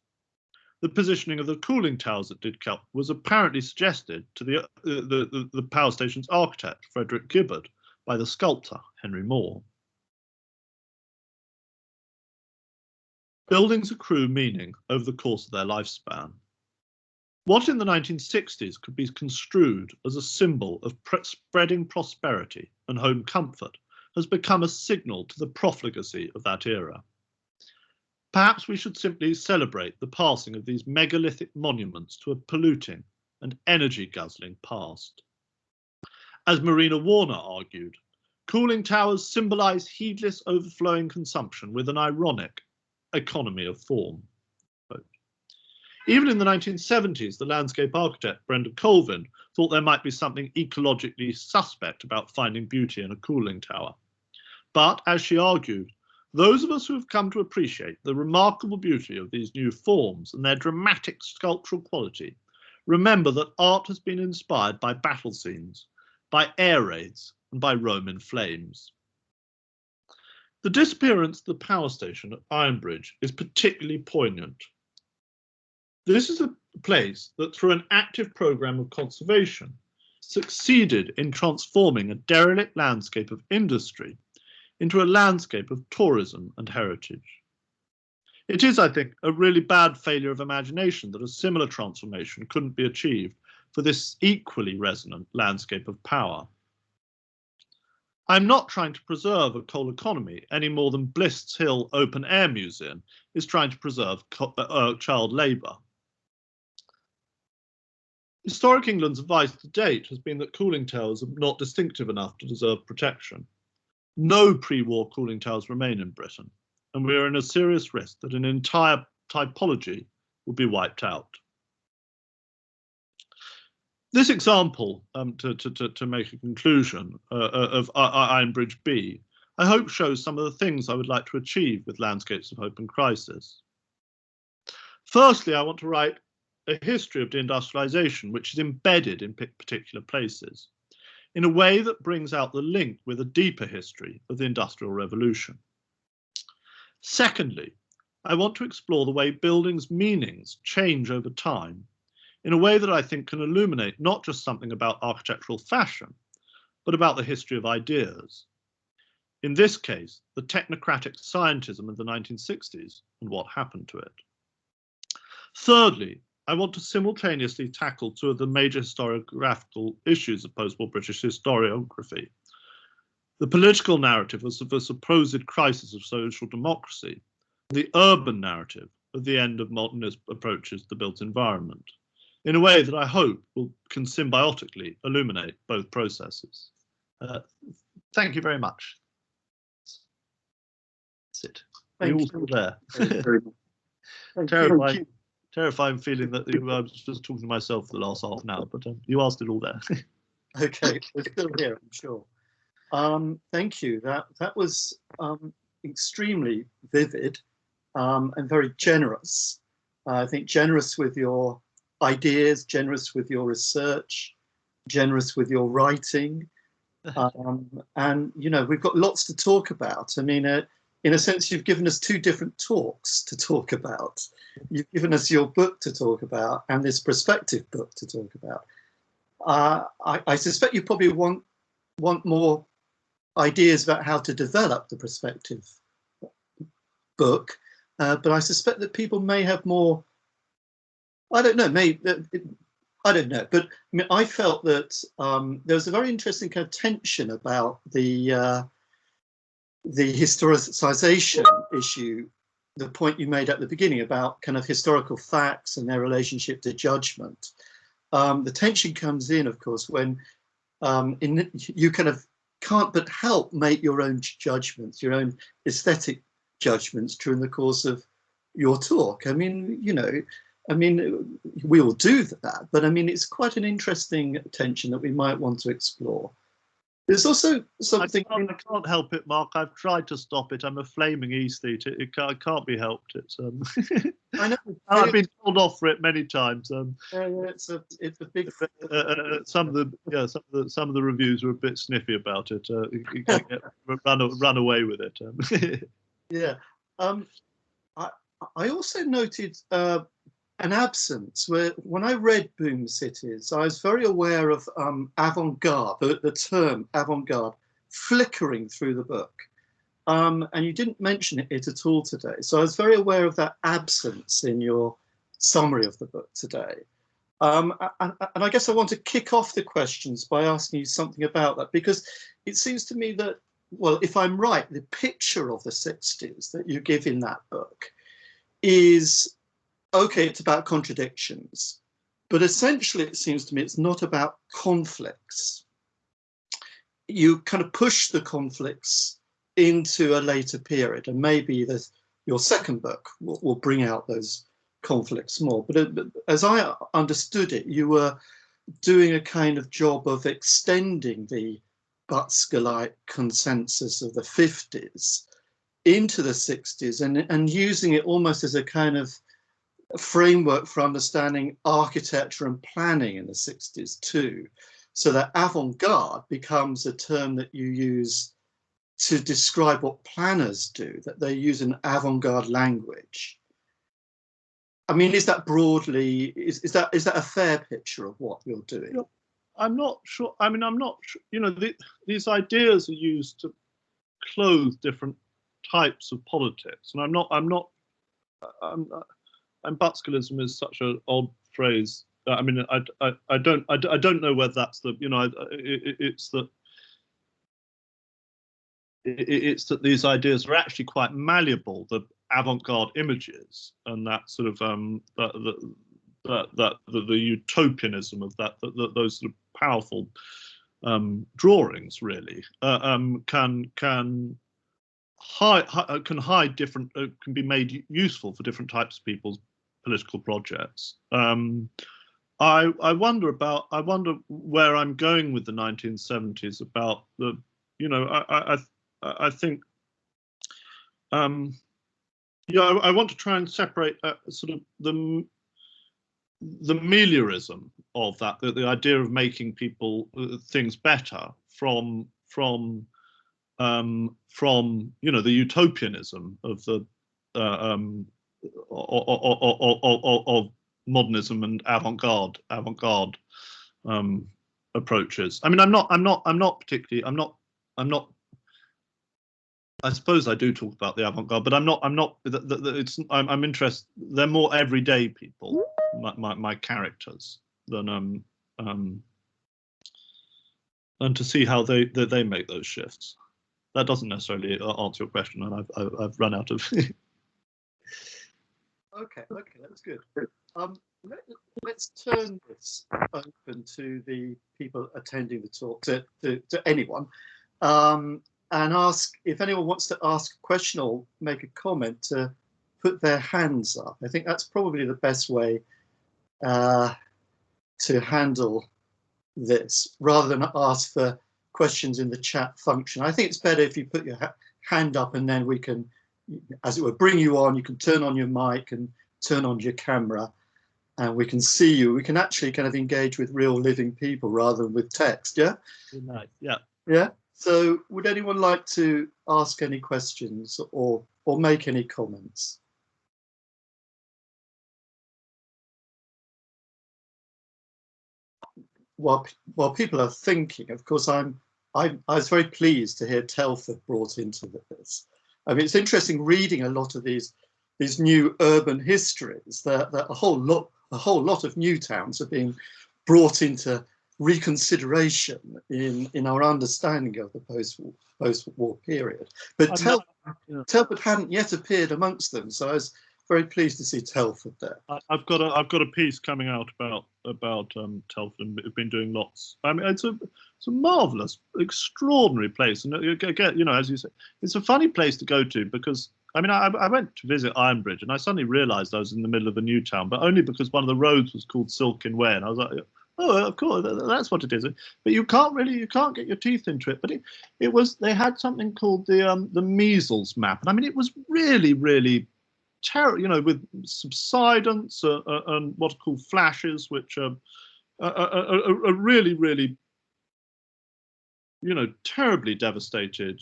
The positioning of the cooling towers at Didcot was apparently suggested to the power station's architect, Frederick Gibbard, by the sculptor, Henry Moore. Buildings accrue meaning over the course of their lifespan. What in the 1960s could be construed as a symbol of spreading prosperity and home comfort has become a signal to the profligacy of that era. Perhaps we should simply celebrate the passing of these megalithic monuments to a polluting and energy-guzzling past. As Marina Warner argued, cooling towers symbolize heedless overflowing consumption with an ironic economy of form. Even in the 1970s, the landscape architect Brenda Colvin thought there might be something ecologically suspect about finding beauty in a cooling tower. But, as she argued, those of us who have come to appreciate the remarkable beauty of these new forms and their dramatic sculptural quality remember that art has been inspired by battle scenes, by air raids, and by Rome in flames. The disappearance of the power station at Ironbridge is particularly poignant. This is a place that, through an active programme of conservation, succeeded in transforming a derelict landscape of industry into a landscape of tourism and heritage. It is, I think, a really bad failure of imagination that a similar transformation couldn't be achieved for this equally resonant landscape of power. I'm not trying to preserve a coal economy any more than Blist's Hill Open Air Museum is trying to preserve child labour. Historic England's advice to date has been that cooling towers are not distinctive enough to deserve protection. No pre-war cooling towers remain in Britain, and we are in a serious risk that an entire typology will be wiped out. This example, to make a conclusion, of Ironbridge B, I hope shows some of the things I would like to achieve with landscapes of hope and crisis. Firstly, I want to write a history of deindustrialization which is embedded in particular places, in a way that brings out the link with a deeper history of the Industrial Revolution. Secondly, I want to explore the way buildings' meanings change over time, in a way that I think can illuminate not just something about architectural fashion, but about the history of ideas. In this case, the technocratic scientism of the 1960s and what happened to it. Thirdly, I want to simultaneously tackle two of the major historiographical issues of post-war British historiography. The political narrative of the supposed crisis of social democracy, the urban narrative of the end of modernist approaches to the built environment, in a way that I hope can symbiotically illuminate both processes. Thank you very much. That's it. You're all still there. Terrifying feeling that I was just talking to myself for the last half an hour, but you are still all there. Okay, we're still here, I'm sure. Thank you. That was extremely vivid and very generous. I think generous with your ideas, generous with your research, generous with your writing. And, you know, we've got lots to talk about. I mean, in a sense, you've given us two different talks to talk about. You've given us your book to talk about and this perspective book to talk about. I suspect you probably want more ideas about how to develop the perspective book, but I suspect that people may have more. I don't know. I don't know. But I mean, I felt that there was a very interesting kind of tension about the historicization issue. The point you made at the beginning about kind of historical facts and their relationship to judgment. The tension comes in, of course, when you kind of can't but help make your own judgments, your own aesthetic judgments during the course of your talk. I mean, you know, I mean, we all do that, but I mean, it's quite an interesting tension that we might want to explore. There's also something. I can't help it, Mark. I've tried to stop it. I'm a flaming aesthete. It can't be helped. It's I know. I've been told off for it many times. It's a big. Some of the reviews were a bit sniffy about it. You can't run away with it. Yeah. I also noted an absence where, when I read Boom Cities, I was very aware of avant-garde, the term avant-garde, flickering through the book. And you didn't mention it at all today. So I was very aware of that absence in your summary of the book today. And I guess I want to kick off the questions by asking you something about that, because it seems to me that, well, if I'm right, the picture of the 60s that you give in that book is, okay, it's about contradictions, but essentially it seems to me it's not about conflicts. You kind of push the conflicts into a later period, and maybe your second book will bring out those conflicts more. But as I understood it, you were doing a kind of job of extending the Butsker-like consensus of the 50s into the 60s and using it almost as a kind of framework for understanding architecture and planning in the 60s too. So that avant-garde becomes a term that you use to describe what planners do, that they use an avant-garde language. I mean, is that broadly, is that a fair picture of what you're doing? I'm not sure. I mean, I'm not sure. You know, these ideas are used to clothe different types of politics, and I'm not and Butskelism is such an odd phrase. I mean, I don't know whether that's the, you know, it's that these ideas are actually quite malleable, the avant-garde images, and that sort of the utopianism of that, those sort of powerful drawings really can hide different, can be made useful for different types of people's political projects. I wonder where I'm going with the 1970s about the, you know, I think, yeah, I want to try and separate sort of the meliorism of that, the idea of making people things better from you know, the utopianism of the of modernism and avant-garde approaches. I mean, I'm not particularly, I suppose I do talk about the avant-garde, but I'm interested. They're more everyday people, my characters, than and to see how they make those shifts. That doesn't necessarily answer your question, and I've run out of. Okay, that's good. Let's turn this open to the people attending the talk, to anyone, and ask if anyone wants to ask a question or make a comment to put their hands up. I think that's probably the best way to handle this, rather than ask for questions in the chat function. I think it's better if you put your hand up, and then we can, as it were, bring you on. You can turn on your mic and turn on your camera, and we can see you. We can actually kind of engage with real living people rather than with text. Yeah. Nice. Yeah. Yeah. So, would anyone like to ask any questions or make any comments? While people are thinking, of course, I was very pleased to hear Telford brought into this. I mean, it's interesting reading a lot of these new urban histories. That a whole lot of new towns are being brought into reconsideration in our understanding of the post-war period. But Telford hadn't yet appeared amongst them, so I was very pleased to see Telford there. I've got a piece coming out about Telford, and we've been doing lots. I mean, it's a marvelous, extraordinary place, and again, you know, as you say, it's a funny place to go to, because I mean, I went to visit Ironbridge, and I suddenly realised I was in the middle of a new town, but only because one of the roads was called Silken Way, and I was like, oh, of course, that's what it is. But you can't get your teeth into it. But they had something called the measles map, and I mean, it was really, really terrible, you know, with subsidence and what are called flashes, which are really, really, you know, terribly devastated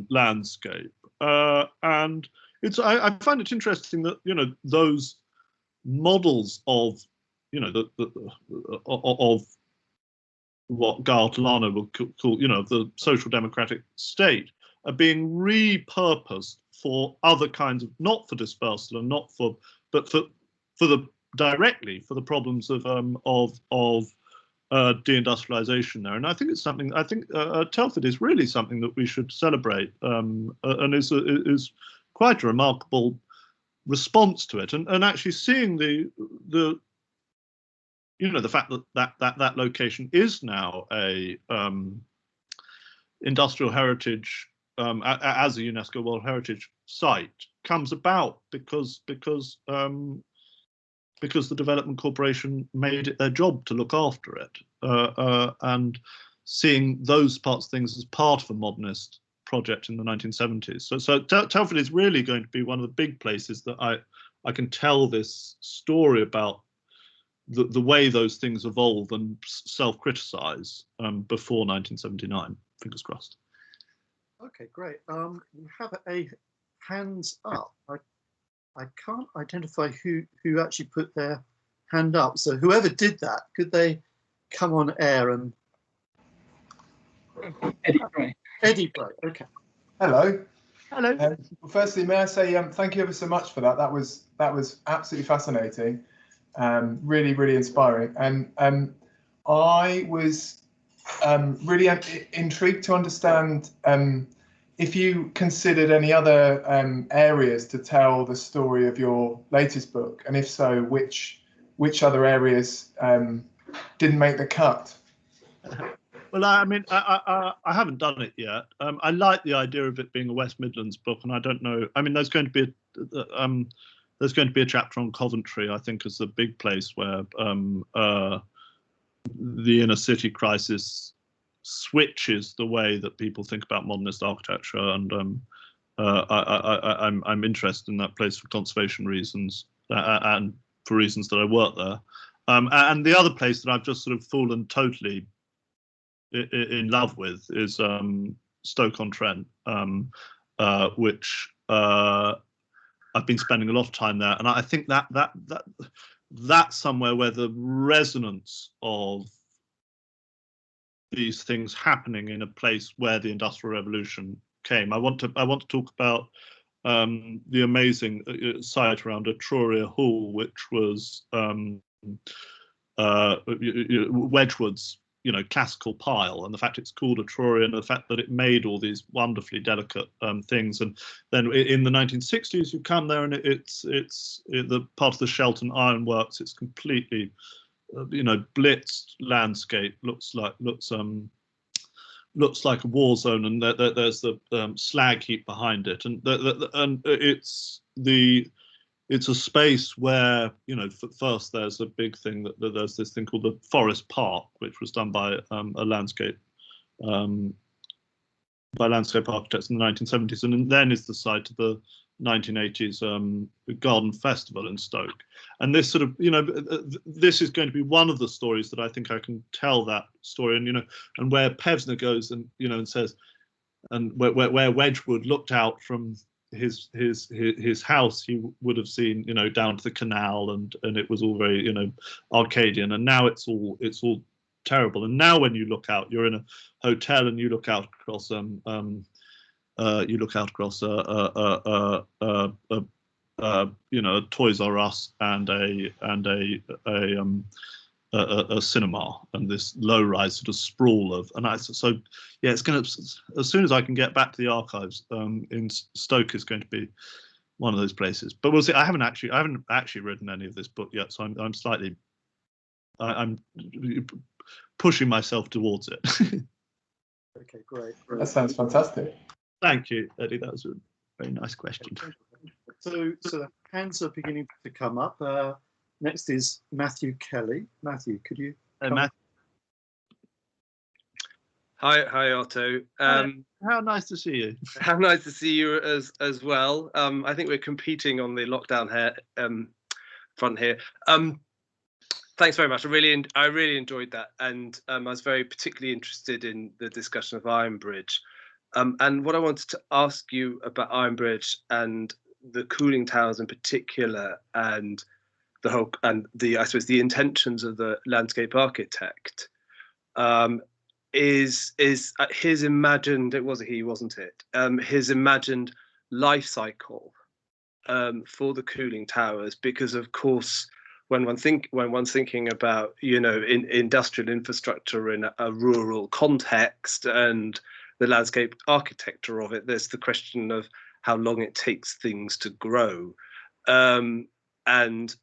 landscape. And I find it interesting that, you know, those models of, you know, of what Gartlana will call, you know, the social democratic state, are being repurposed for other kinds of, not for dispersal and not for, but for the directly for the problems of deindustrialization there. And I think it's something, I think Telford is really something that we should celebrate, and is quite a remarkable response to it. And actually seeing the you know, the fact that location is now a industrial heritage, as a UNESCO World Heritage site, comes about because the Development Corporation made it their job to look after it, and seeing those parts of things as part of a modernist project in the 1970s. So Telford is really going to be one of the big places that I can tell this story about the way those things evolve and self-criticize before 1979. Fingers crossed. Okay, great. We have a hands up. I can't identify who actually put their hand up. So whoever did that, could they come on air and? Eddie Bray. Eddie Bray. Okay. Hello. Hello. Well, firstly, may I say thank you ever so much for that. That was absolutely fascinating, really, really inspiring. And I was really intrigued to understand if you considered any other areas to tell the story of your latest book, and if so, which other areas didn't make the cut? Well, I mean, I haven't done it yet. I like the idea of it being a West Midlands book, and I don't know. I mean, there's going to be a chapter on Coventry, I think, as the big place where the inner city crisis switches the way that people think about modernist architecture, and I'm interested in that place for conservation reasons and for reasons that I work there. And the other place that I've just sort of fallen totally in love with is Stoke-on-Trent, which I've been spending a lot of time there, and I think that's somewhere where the resonance of these things happening in a place where the Industrial Revolution came. I want to talk about the amazing site around Etruria Hall, which was Wedgwood's classical pile, and the fact it's called Etruria, and the fact that it made all these wonderfully delicate things. And then in the 1960s, you come there, and it's the part of the Shelton Ironworks. It's completely, blitzed landscape. Looks like a war zone, and there's the slag heap behind it, and it's a space where, first there's a big thing that there's this thing called the Forest Park, which was done by landscape architects in the 1970s, and then is the site of the 1980s Garden Festival in Stoke. And this sort of, this is going to be one of the stories that I think I can tell that story, and and where Pevsner goes and and says, and where Wedgwood looked out from his house, he would have seen down to the canal, and it was all very Arcadian, and now it's all terrible. And now when you look out, you're in a hotel and you look out across a Toys R Us and a cinema, and this low-rise sort of sprawl of, it's going to, as soon as I can get back to the archives in Stoke, is going to be one of those places. But we'll see. I haven't actually written any of this book yet, so I'm pushing myself towards it. Okay, great. That sounds fantastic. Thank you, Eddie. That was a very nice question. So the hands are beginning to come up. Next is Matthew Kelly. Matthew, could you? Matthew. Hi, Otto. How nice to see you. How nice to see you as well. I think we're competing on the lockdown front here. Thanks very much. I really enjoyed that, and I was very particularly interested in the discussion of Ironbridge. And what I wanted to ask you about Ironbridge and the cooling towers in particular, and I suppose the intentions of the landscape architect, is his imagined, it was a he, wasn't it? His imagined life cycle for the cooling towers, because of course, when one's thinking about industrial infrastructure in a rural context and the landscape architecture of it, there's the question of how long it takes things to grow. And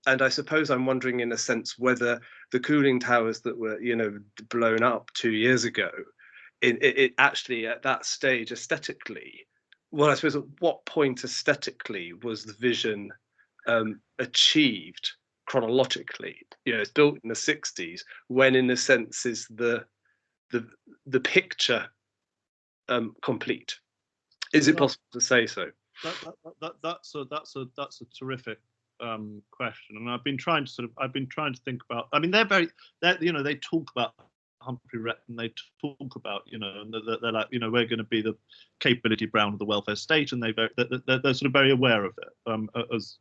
I suppose I'm wondering, in a sense, whether the cooling towers that were, blown up 2 years ago, it actually at that stage aesthetically, well, I suppose at what point aesthetically was the vision achieved chronologically? It's built in the 60s, when in a sense is the picture complete? Is it possible to say so? That's a terrific question, and I've been trying to think about. I mean, they talk about Humphrey Wretton, they talk about and they're like, we're going to be the capability brown of the welfare state, and they're sort of very aware of it, as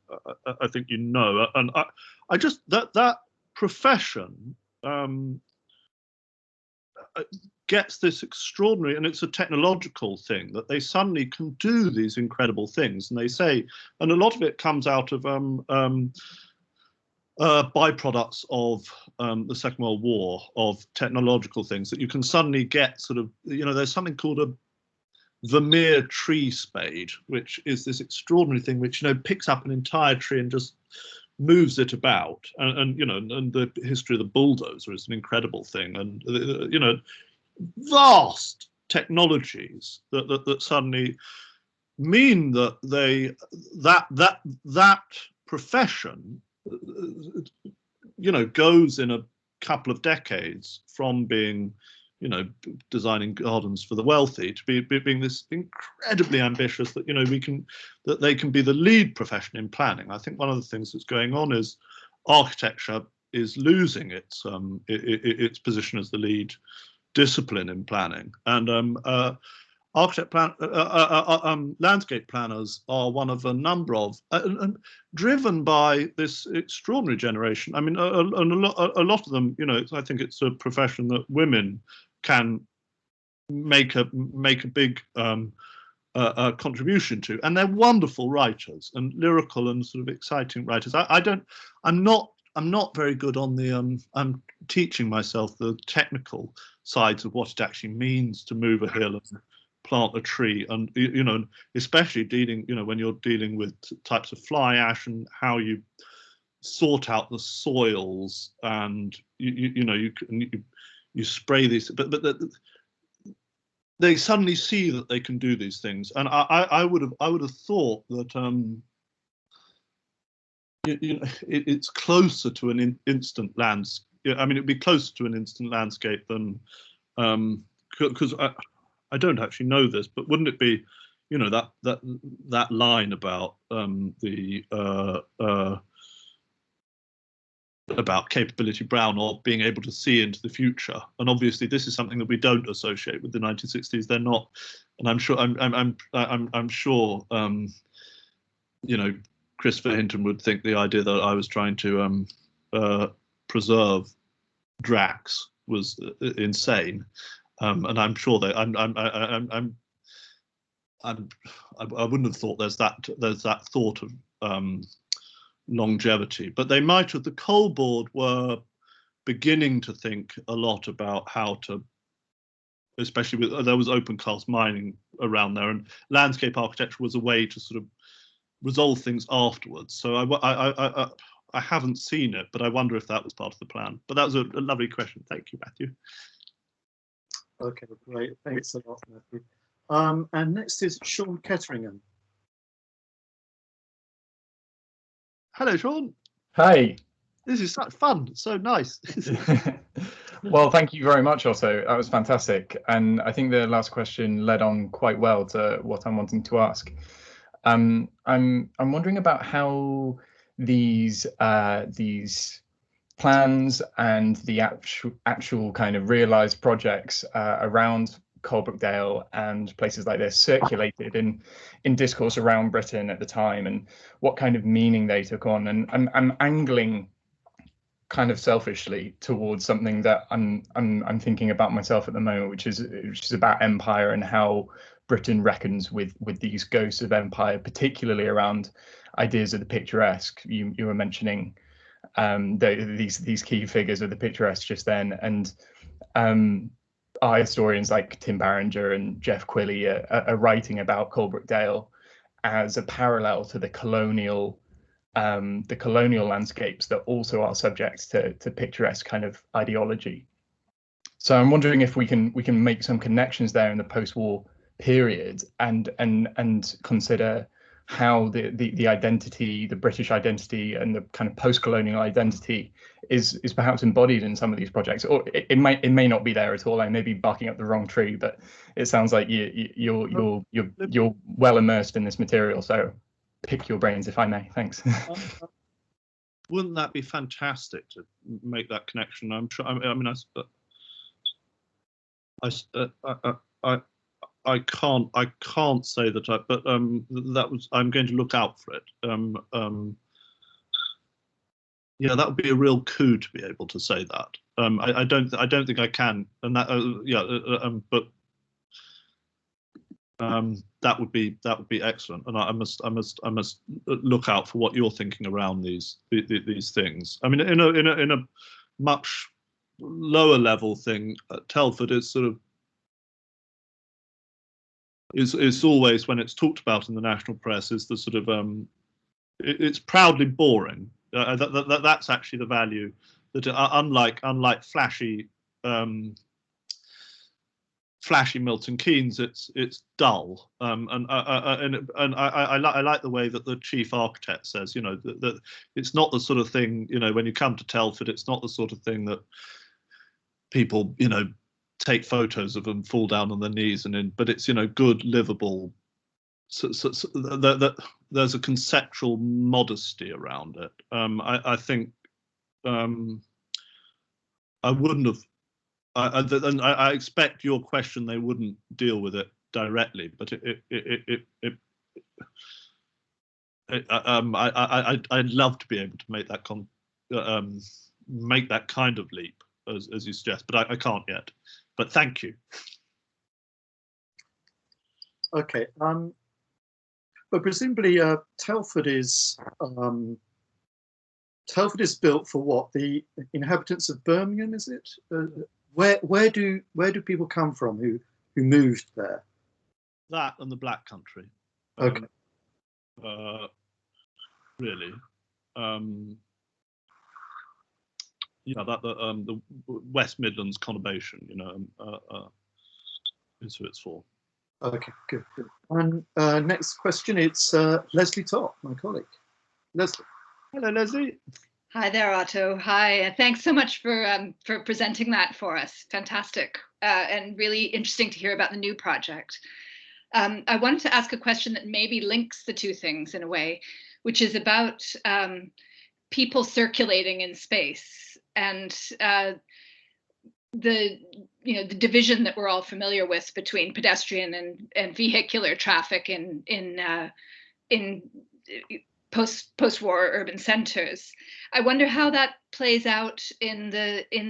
I think and I just that profession. gets this extraordinary, and it's a technological thing, that they suddenly can do these incredible things. And they say, and a lot of it comes out of byproducts of the Second World War, of technological things, that you can suddenly get sort of, there's something called a Vermeer tree spade, which is this extraordinary thing which, picks up an entire tree and just moves it about. And the history of the bulldozer is an incredible thing. And, vast technologies that suddenly mean that that profession, goes in a couple of decades from being, designing gardens for the wealthy to being this incredibly ambitious that, that they can be the lead profession in planning. I think one of the things that's going on is architecture is losing its position as the lead discipline in planning, and landscape planners are one of a number of, driven by this extraordinary generation. I mean, a lot of them, I think it's a profession that women can make a big contribution to, and they're wonderful writers and lyrical and sort of exciting writers. I'm not very good on the I'm teaching myself the technical sides of what it actually means to move a hill and plant a tree, and especially dealing, when you're dealing with types of fly ash and how you sort out the soils, and you spray these, but they suddenly see that they can do these things, and I would have thought that it's closer to an instant landscape. I mean, it'd be closer to an instant landscape than, because I don't actually know this, but wouldn't it be, that line about about capability Brown, or being able to see into the future? And obviously, this is something that we don't associate with the 1960s. They're not, and I'm sure, Christopher Hinton would think the idea that I was trying to preserve Drax was insane, and I'm sure that I wouldn't have thought there's that thought of longevity, but they might have. The Coal Board were beginning to think a lot about how to, especially with, there was open cast mining around there, and landscape architecture was a way to sort of resolve things afterwards. So I haven't seen it, but I wonder if that was part of the plan. But that was a lovely question. Thank you, Matthew. Okay, great. Thanks a lot, Matthew. And next is Sean Kettering. Hello, Sean. Hi. This is such fun. So nice. Well, thank you very much, Otto. That was fantastic. And I think the last question led on quite well to what I'm wanting to ask. I'm wondering about how these plans and the actual kind of realized projects around Coalbrookdale and places like this circulated in discourse around Britain at the time, and what kind of meaning they took on. And I'm angling kind of selfishly towards something that I'm thinking about myself at the moment, which is about empire and how Britain reckons with these ghosts of empire, particularly around ideas of the picturesque. You were mentioning these key figures of the picturesque just then, and our historians like Tim Barringer and Jeff Quilley are writing about Coalbrookdale as a parallel to the colonial landscapes that also are subject to picturesque kind of ideology. So I'm wondering if we can make some connections there in the post-war period, and consider how the identity, the British identity, and the kind of post-colonial identity is perhaps embodied in some of these projects, or it may not be there at all. I may be barking up the wrong tree, but it sounds like you're well immersed in this material. So pick your brains, if I may. Thanks. Wouldn't that be fantastic to make that connection? I'm sure. I can't say that, but that was. I'm going to look out for it. Yeah, that would be a real coup to be able to say that. I don't think I can, and that but that would be excellent, and I must look out for what you're thinking around these things. I mean, in a much lower level thing, Telford is sort of is always, when it's talked about in the national press, is the sort of it's proudly boring. That's actually the value. That unlike flashy Milton Keynes, it's dull. And I like the way that the chief architect says, that it's not the sort of thing, when you come to Telford, it's not the sort of thing that people, take photos of and fall down on their knees but it's, good, livable. So there's a conceptual modesty around it. I think I wouldn't have. I expect your question, they wouldn't deal with it directly, but I'd love to be able to make that kind of leap as you suggest, but I can't yet. But thank you. Okay. But presumably Telford is built for what? The inhabitants of Birmingham, is it? Where do people come from who moved there? That and the Black Country. Okay. Really. That the West Midlands conurbation, is who it's for. Okay, good. And next question, it's Leslie Topp, my colleague. Leslie. Hello, Leslie. Hi there, Otto. Hi, thanks so much for presenting that for us. Fantastic, and really interesting to hear about the new project. I wanted to ask a question that maybe links the two things in a way, which is about people circulating in space and the division that we're all familiar with between pedestrian and vehicular traffic in post-war urban centers. I wonder how that plays out in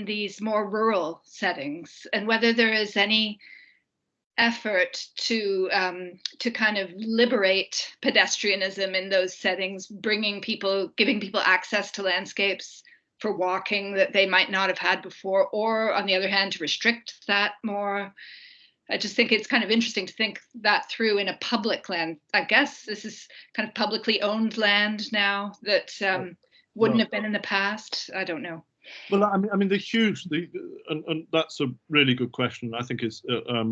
these more rural settings, and whether there is any effort to kind of liberate pedestrianism in those settings, giving people access to landscapes for walking that they might not have had before, or on the other hand, to restrict that more. I just think it's kind of interesting to think that through in a public land. I guess this is kind of publicly owned land now that wouldn't have been in the past. I don't know. Well, I mean, and that's a really good question. I think is I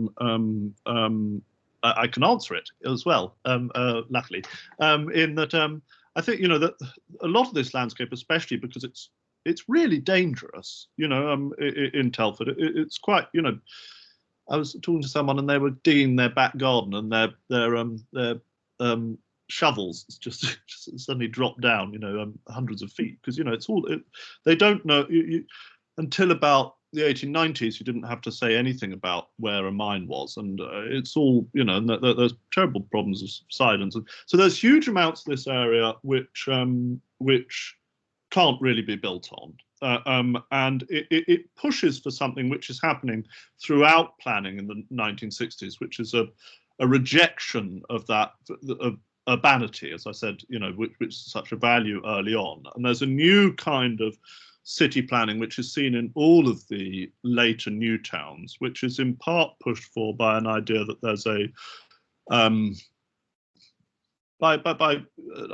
can answer it as well. Luckily, in that I think that a lot of this landscape, especially because it's really dangerous. In Telford, it's quite. I was talking to someone and they were digging their back garden and their shovels just suddenly dropped down, hundreds of feet, because they don't know until about the 1890s. You didn't have to say anything about where a mine was, and it's all and there's terrible problems of silence, and so there's huge amounts of this area which can't really be built on. And it pushes for something which is happening throughout planning in the 1960s, which is a rejection of that of urbanity, as I said, which is such a value early on. And there's a new kind of city planning which is seen in all of the later new towns, which is in part pushed for by an idea that there's a by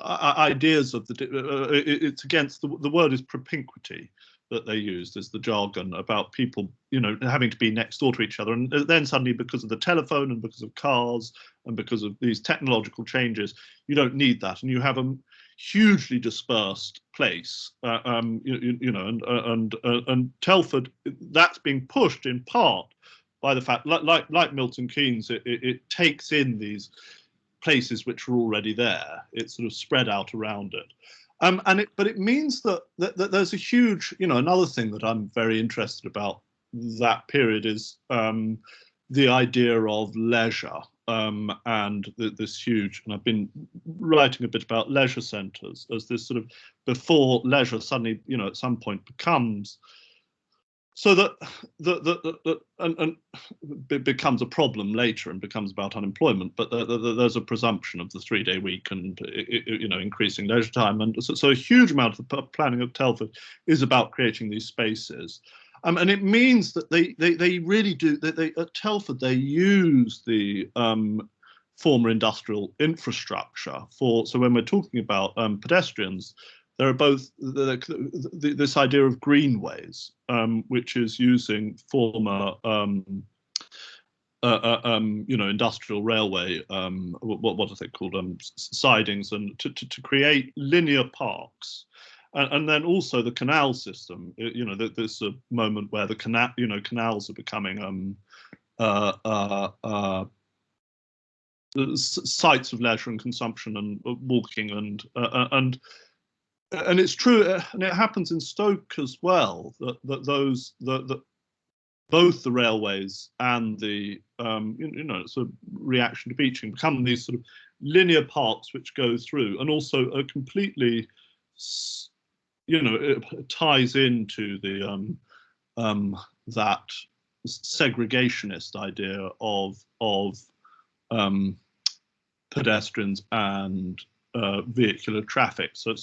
ideas of it's against the word is propinquity that they used as the jargon about people having to be next door to each other, and then suddenly, because of the telephone and because of cars and because of these technological changes, you don't need that, and you have a hugely dispersed place, and Telford, that's being pushed in part by the fact, like Milton Keynes, it takes in these places which are already there. It's sort of spread out around it, but it means that there's a huge, another thing that I'm very interested about that period is the idea of leisure, and this huge, and I've been writing a bit about leisure centres as this sort of before leisure suddenly, at some point becomes so that it becomes a problem later and becomes about unemployment. But there's a presumption of the 3-day week and increasing leisure time, and so a huge amount of the planning of Telford is about creating these spaces. And it means that they really do. They at Telford they use the former industrial infrastructure for. So when we're talking about pedestrians, there are both this idea of greenways, which is using former industrial railway, what are they called, sidings, and to create linear parks. And then also the canal system, there's a moment where the canals are becoming sites of leisure and consumption and walking and it's true, and it happens in Stoke as well, that both the railways and the sort of reaction to beaching become these sort of linear parks which go through, and also are completely. It ties into the that segregationist idea of pedestrians and vehicular traffic. So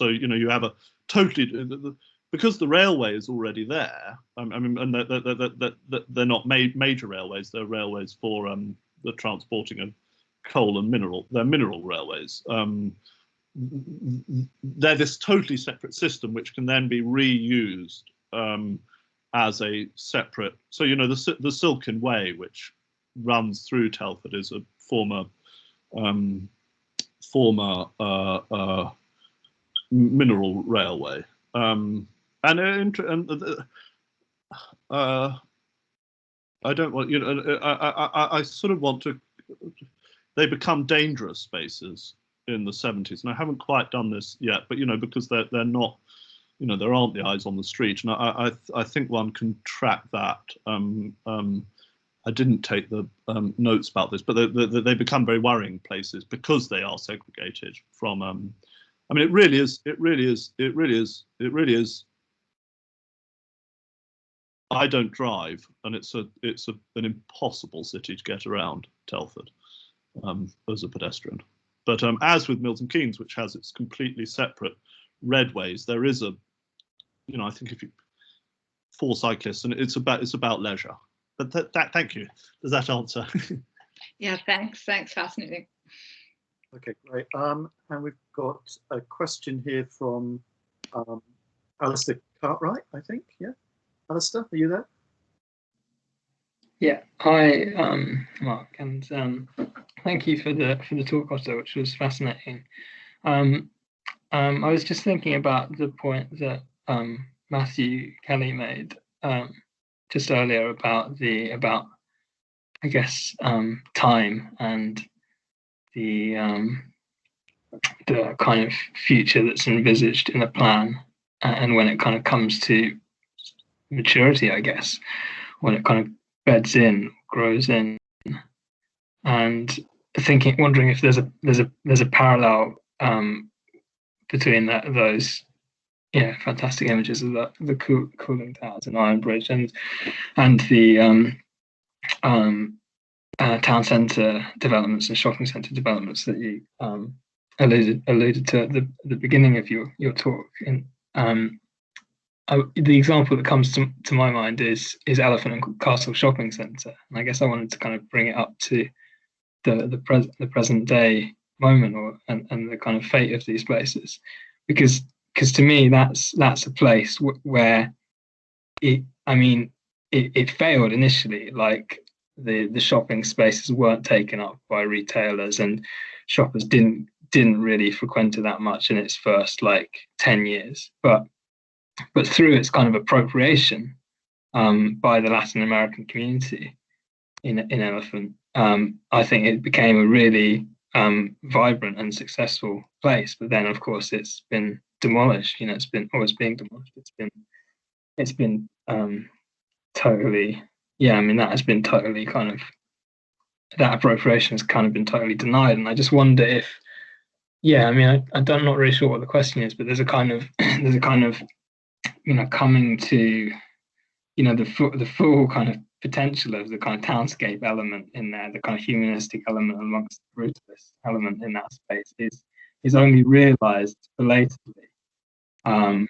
you have a totally, because the railway is already there. I mean, and they're not major railways. They're railways for the transporting of coal and mineral. They're mineral railways. They're this totally separate system which can then be reused as a separate. So the Silken Way, which runs through Telford, is a former mineral railway, I don't want I sort of want to. They become dangerous spaces in the 70s, and I haven't quite done this yet, but because they're not, there aren't the eyes on the street, and I think one can track that. I didn't take the notes about this, but they become very worrying places because they are segregated from. I mean, it really is. I don't drive, and it's an impossible city to get around, Telford, as a pedestrian. But as with Milton Keynes, which has its completely separate redways, there is a, I think for cyclists, and it's about leisure. But thank you. Does that answer? Yeah, thanks. Fascinating. Okay, great. And we've got a question here from Alistair Cartwright, I think. Yeah, Alistair, are you there? Yeah. Hi, Mark, and thank you for the talk, Otto, which was fascinating. I was just thinking about the point that Matthew Kelly made just earlier about I guess time and the kind of future that's envisaged in a plan, and when it kind of comes to maturity, I guess, when it kind of beds in, grows in, and wondering if there's a parallel between those fantastic images of the cooling towers in Ironbridge and the town centre developments and shopping centre developments that you alluded to at the beginning of your talk. The example that comes to my mind is Elephant and Castle Shopping Centre, and I guess I wanted to kind of bring it up to the present day moment, and the kind of fate of these places, because to me that's a place where it failed initially. Like the shopping spaces weren't taken up by retailers, and shoppers didn't really frequent it that much in its first 10 years, but through its kind of appropriation by the Latin American community in Elephant, I think it became a really vibrant and successful place. But then, of course, it's been demolished. It's being demolished. It's been totally. Yeah, I mean, that has been totally kind of that appropriation has kind of been totally denied. And I just wonder if, yeah, I mean, I'm not really sure what the question is, but there's a kind of coming to, the full kind of potential of the kind of townscape element in there, the kind of humanistic element amongst the brutalist element in that space is only realised belatedly. And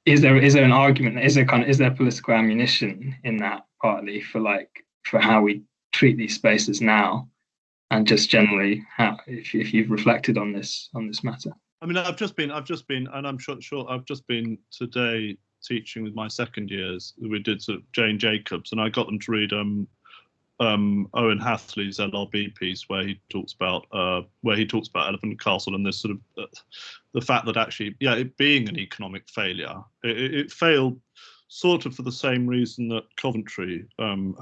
is there an argument? Is there political ammunition in that partly for how we treat these spaces now, and just generally how if you've reflected on this matter? I mean, I've just been, and I'm sure I've just been today teaching with my second years. We did sort of Jane Jacobs, and I got them to read Owen Hathley's LRB piece where he talks about Elephant and Castle and this sort of the fact that actually, it being an economic failure, it failed sort of for the same reason that Coventry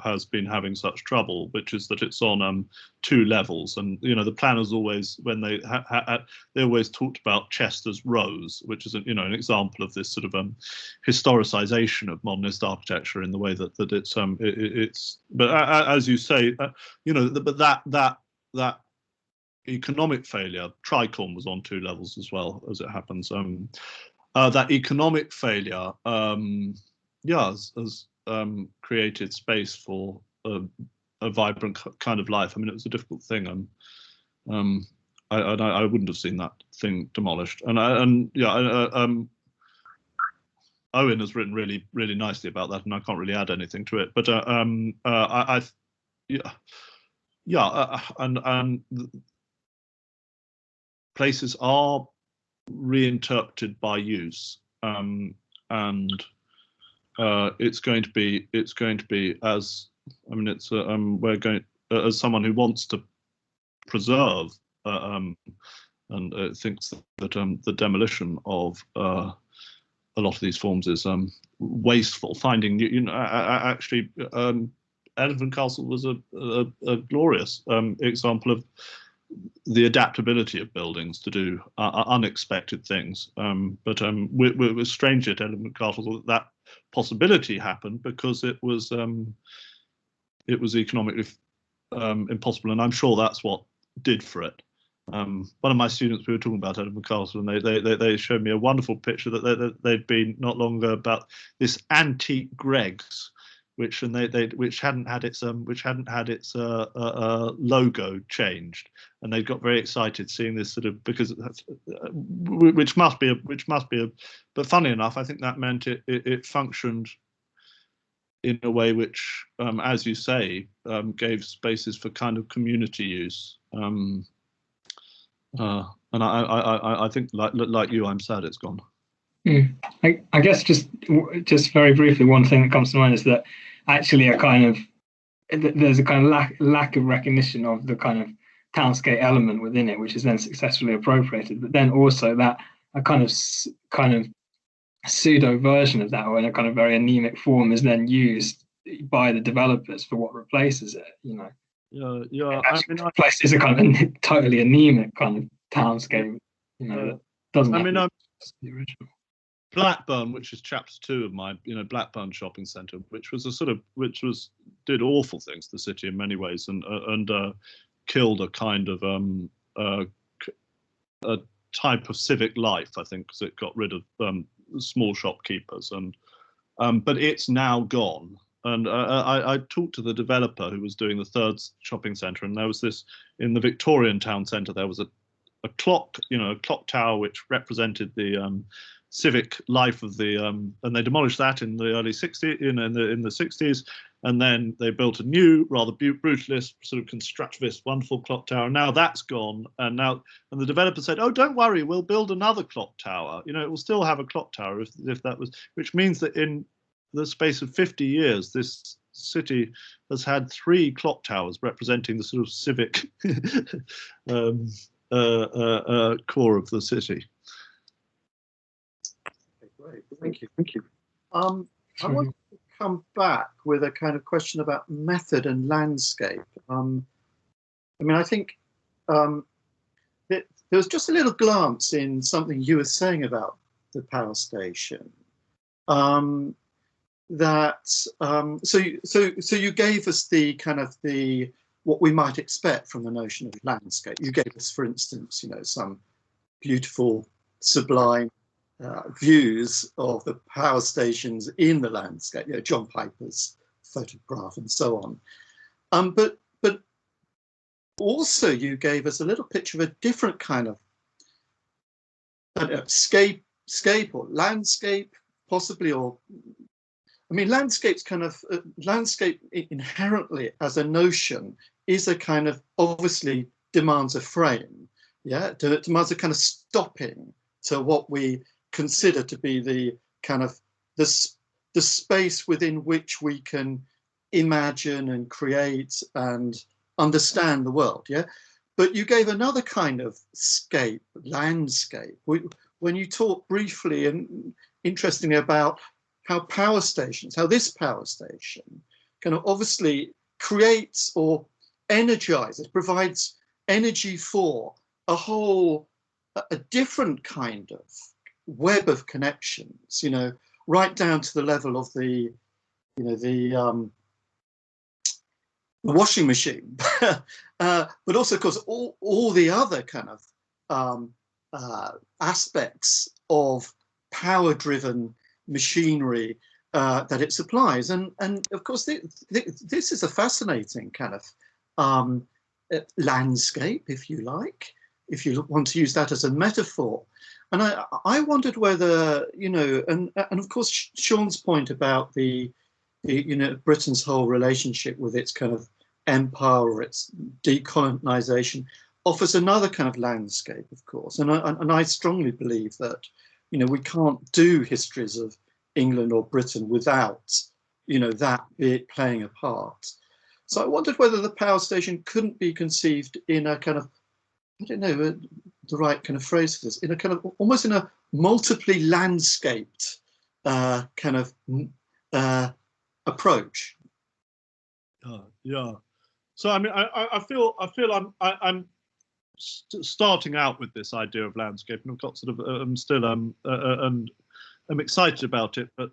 has been having such trouble, which is that it's on 2 levels. And the planners always, when they always talked about Chester's Rose, which is an example of this sort of historicisation of modernist architecture in the way that it's. But as you say, but that economic failure, Tricorn was on 2 levels as well, as it happens. That economic failure. Has created space for a vibrant kind of life. I mean, it was a difficult thing. I wouldn't have seen that thing demolished. Owen has written really, really nicely about that, and I can't really add anything to it. But places are reinterpreted by use, and it's going to be as, I mean, it's we're going as someone who wants to preserve and thinks that the demolition of a lot of these forms is wasteful. Finding actually Elephant Castle was a glorious example of the adaptability of buildings to do unexpected things. But we're strange at Elephant Castle that possibility happened because it was economically impossible, and I'm sure that's what did for it. One of my students, we were talking about Elephant Castle, and they showed me a wonderful picture that they'd been not long ago about this antique Greggs, which hadn't had its logo changed, and they got very excited seeing this sort of, because which must be a but funny enough, I think that meant it functioned in a way which, as you say, gave spaces for kind of community use. And I think like you, I'm sad it's gone. I guess just very briefly, one thing that comes to mind is that actually there's a kind of lack of recognition of the kind of townscape element within it, which is then successfully appropriated. But then also that a kind of pseudo version of that, or in a kind of very anemic form, is then used by the developers for what replaces it. Yeah. Replaces a kind of totally anemic kind of townscape. That doesn't. I mean, the original. Blackburn, which is chapter 2 of my, Blackburn shopping centre, which did awful things to the city in many ways, and killed a kind of a type of civic life, I think, because it got rid of small shopkeepers, and but it's now gone. And I talked to the developer who was doing the 3rd shopping centre, and there was this in the Victorian town centre. There was a clock, a clock tower which represented the civic life of the and they demolished that in the early 60s, in the 60s, and then they built a new, rather brutalist, sort of constructivist, wonderful clock tower. Now that's gone, and the developer said, "Oh, don't worry, we'll build another clock tower. It will still have a clock tower if that was," which means that in the space of 50 years, this city has had 3 clock towers representing the sort of civic core of the city. Great, thank you. I want to come back with a kind of question about method and landscape. I mean, I think there was just a little glance in something you were saying about the power station. So you gave us the kind of the what we might expect from the notion of landscape. You gave us, for instance, you know, some beautiful, sublime views of the power stations in the landscape, you know, John Piper's photograph and so on. But also you gave us a little picture of a different kind of scape or landscape, possibly, or I mean, landscape's kind of landscape inherently as a notion is a kind of obviously demands a frame, yeah, demands a kind of stopping to what we consider to be the kind of the space within which we can imagine and create and understand the world, yeah. But you gave another kind of scape, landscape, when you talked briefly and interestingly about how power stations, how this power station kind of obviously creates or energizes, provides energy for a whole, a different kind of web of connections, you know, right down to the level of the, you know, the washing machine, but also, of course, all the other kind of aspects of power-driven machinery that it supplies, and of course, this is a fascinating kind of landscape, if you like, if you want to use that as a metaphor. And I wondered whether, you know, and of course, Sean's point about the you know, Britain's whole relationship with its kind of empire or its decolonization offers another kind of landscape, of course. And I strongly believe that, you know, we can't do histories of England or Britain without, you know, that playing a part. So I wondered whether the power station couldn't be conceived in a kind of, I don't know the right kind of phrase for this, in a kind of almost in a multiply landscaped kind of approach. Yeah. So I mean, I feel I'm starting out with this idea of landscape, and I've got sort of I'm still and I'm excited about it, but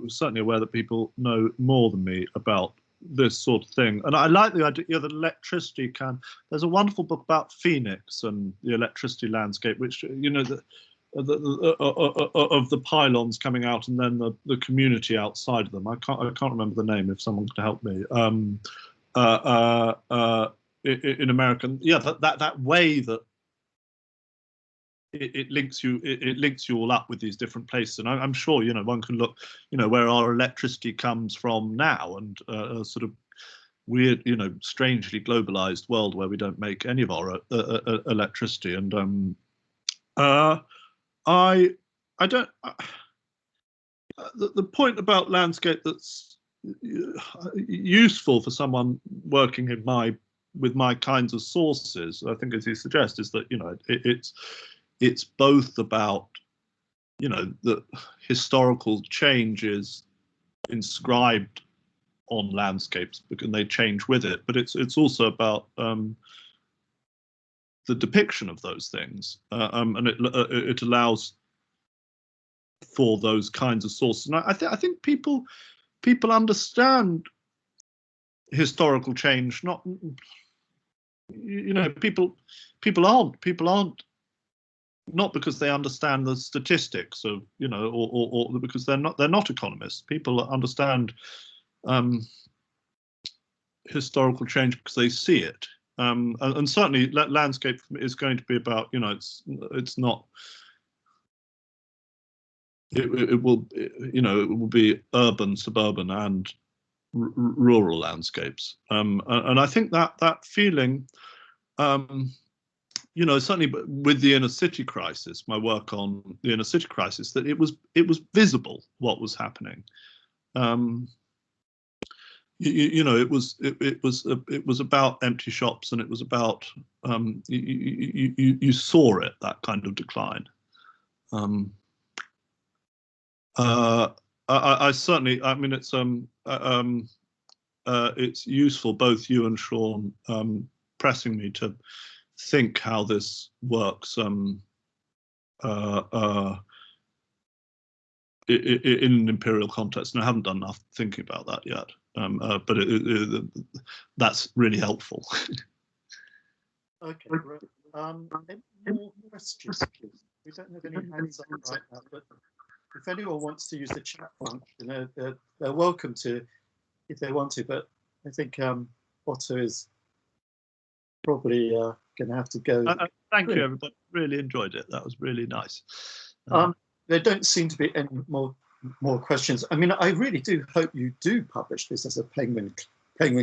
certainly aware that people know more than me about this sort of thing. And I like the idea that electricity can. There's a wonderful book about Phoenix and the electricity landscape, which, you know, of the pylons coming out and then the community outside of them. I can't remember the name. If someone could help me. In American, yeah, that way that it links you all up with these different places, and I'm sure, you know, one can look, you know, where our electricity comes from now, and a sort of weird, you know, strangely globalized world where we don't make any of our electricity, and I don't. The point about landscape that's useful for someone working with my kinds of sources, I think, as you suggest, is that, you know, it's both about, you know, the historical change is inscribed on landscapes because they change with it, but it's also about the depiction of those things, and it allows for those kinds of sources. And I think people understand historical change, not, you know, people aren't not because they understand the statistics of, you know, or because they're not economists. People understand historical change because they see it, and certainly landscape is going to be about, you know, it's not. It will, you know, it will be urban, suburban, and rural landscapes, and I think that feeling, you know, certainly with the inner city crisis, my work on the inner city crisis, that it was visible what was happening. You know, it was about empty shops, and it was about you saw it, that kind of decline. I certainly, I mean, it's useful, both you and Sean pressing me to think how this works in an imperial context, and I haven't done enough thinking about that yet. But that's really helpful. Okay, great. Any more questions? We don't have any hands up right now, but if anyone wants to use the chat function, they're welcome to if they want to. But I think Otto is probably going to have to go. Thank you, everybody. Really enjoyed it. That was really nice. There don't seem to be any more questions. I mean, I really do hope you do publish this as a Penguin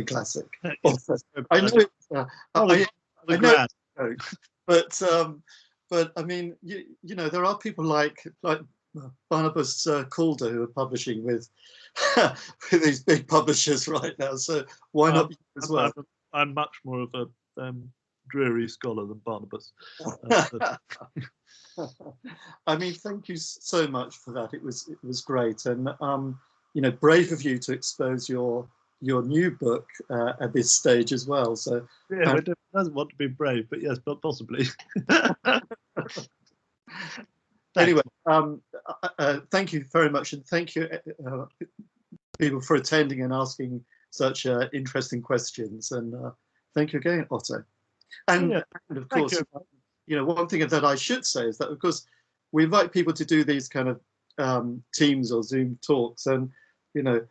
classic. I know it's I know it's a joke, but I mean, you know, there are people like Barnabas Calder who are publishing with with these big publishers right now. So why not you as well? I'm much more of a dreary scholar than Barnabas. I mean, thank you so much for that. It was great, and you know, brave of you to expose your new book at this stage as well. So yeah, it doesn't want to be brave, but yes, but possibly. Anyway, thank you very much, and thank you people for attending and asking such interesting questions, and thank you again, Otto. And of course, you know, one thing that I should say is that, of course, we invite people to do these kind of Teams or Zoom talks, and you know,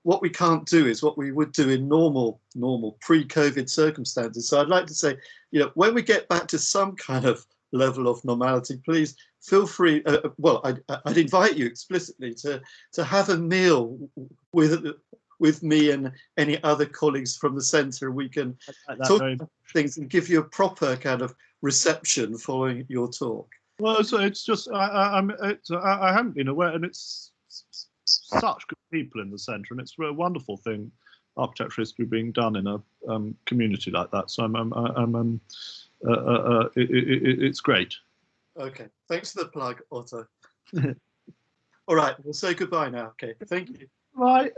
what we can't do is what we would do in normal pre-COVID circumstances. So I'd like to say, you know, when we get back to some kind of level of normality, please feel free. Well, I'd invite you explicitly to have a meal with me and any other colleagues from the centre. We can talk about things and give you a proper kind of reception following your talk. Well, so it's just I haven't been aware, and it's such good people in the centre, and it's a wonderful thing, architecture history being done in a community like that. So it's great. Okay, thanks for the plug, Otto. All right, we'll say goodbye now. Okay, thank you. Right.